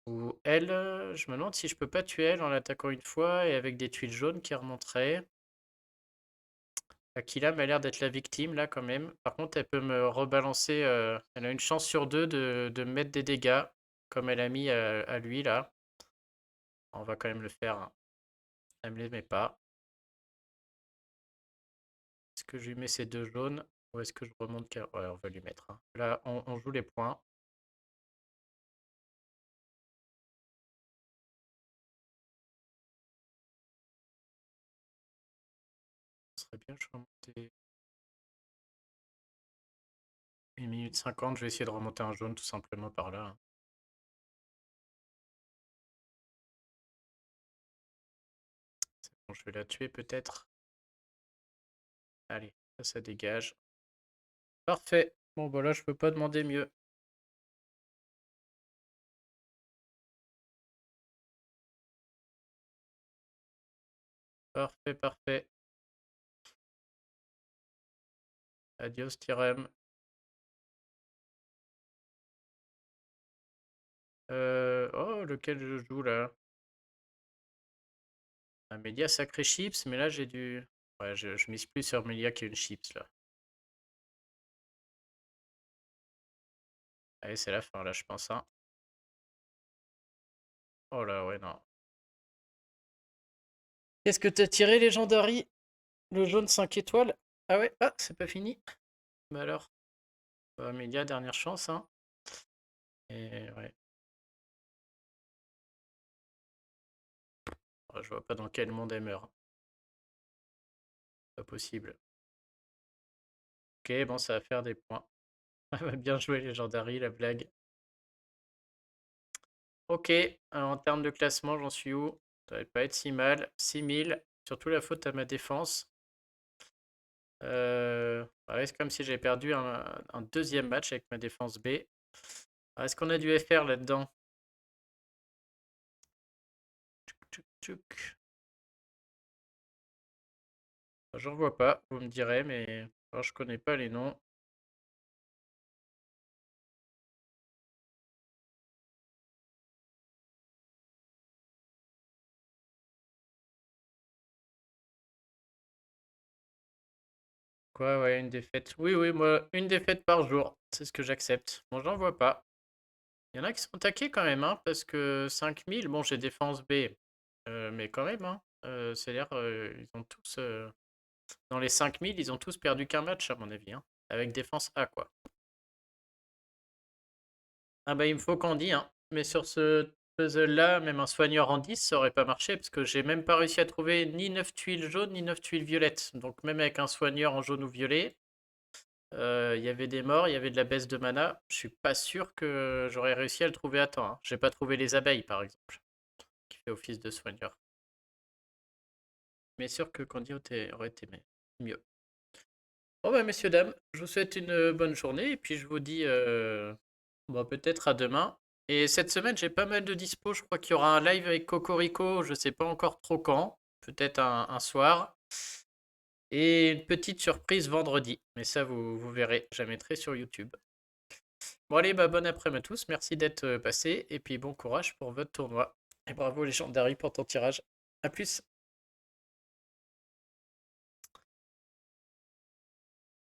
Ou elle, je me demande si je peux pas tuer elle en l'attaquant une fois et avec des tuiles jaunes qui remonteraient. Aquila m'a l'air d'être la victime là quand même. Par contre, elle peut me rebalancer. Elle a une chance sur deux de me mettre des dégâts comme elle a mis à lui là. On va quand même le faire, hein. Elle me les met pas. que je lui mets ces 2 jaunes ou est-ce que je remonte ouais, on va lui mettre, hein. Là, on joue les points. Ce serait bien que je remonte 1 minute 50. Je vais essayer de remonter un jaune tout simplement par là, hein. C'est bon, je vais la tuer peut-être. Allez, ça dégage. Parfait. Bon, bah là, je peux pas demander mieux. Parfait, parfait. Adios, Tirem. Oh, lequel je joue là? Amélia sacré chips, mais là j'ai du... Ouais, je mise plus sur Amélia qu'une chips là. Allez, c'est la fin là, je pense, hein. Oh là, ouais, non. Qu'est-ce que t'as tiré, Legendary? Le jaune 5 étoiles? Ah ouais, ah, c'est pas fini. Bah alors, Amélia, dernière chance, hein. Et ouais, oh, je vois pas dans quel monde elle meurt. Pas possible. Ok, bon, ça va faire des points. Bien joué, Legendary, la blague. Ok, en termes de classement, j'en suis où? Ça va pas être si mal. 6000, surtout la faute à ma défense. Ouais, c'est comme si j'avais perdu un deuxième match avec ma défense B. Est-ce qu'on a du FR là-dedans? Tchouk, tchouk. J'en vois pas, vous me direz, mais alors, je connais pas les noms. Quoi, ouais, une défaite. Oui, oui, moi, une défaite par jour, c'est ce que j'accepte. Bon, j'en vois pas. Il y en a qui sont attaqués quand même, hein, parce que 5000, bon, j'ai défense B, mais quand même, hein, c'est-à-dire, ils ont tous, dans les 5000, ils ont tous perdu qu'un match, à mon avis, hein, avec défense A, quoi. Ah bah il me faut Candy, hein. Mais sur ce puzzle-là, même un soigneur en 10, ça aurait pas marché parce que j'ai même pas réussi à trouver ni 9 tuiles jaunes ni 9 tuiles violettes. Donc même avec un soigneur en jaune ou violet, il y avait des morts, il y avait de la baisse de mana. Je suis pas sûr que j'aurais réussi à le trouver à temps, hein. J'ai pas trouvé les abeilles par exemple, qui fait office de soigneur. Mais sûr que Candy aurait été mieux. Bon bah messieurs, dames, je vous souhaite une bonne journée et puis je vous dis bon, peut-être à demain. Et cette semaine, j'ai pas mal de dispo. Je crois qu'il y aura un live avec Cocorico, je sais pas encore trop quand, peut-être un soir. Et une petite surprise vendredi. Mais ça, vous verrez, je la mettrai sur YouTube. Bon allez, bah, bon après-midi à tous, merci d'être passé et puis bon courage pour votre tournoi. Et bravo Légendary pour ton tirage. A plus.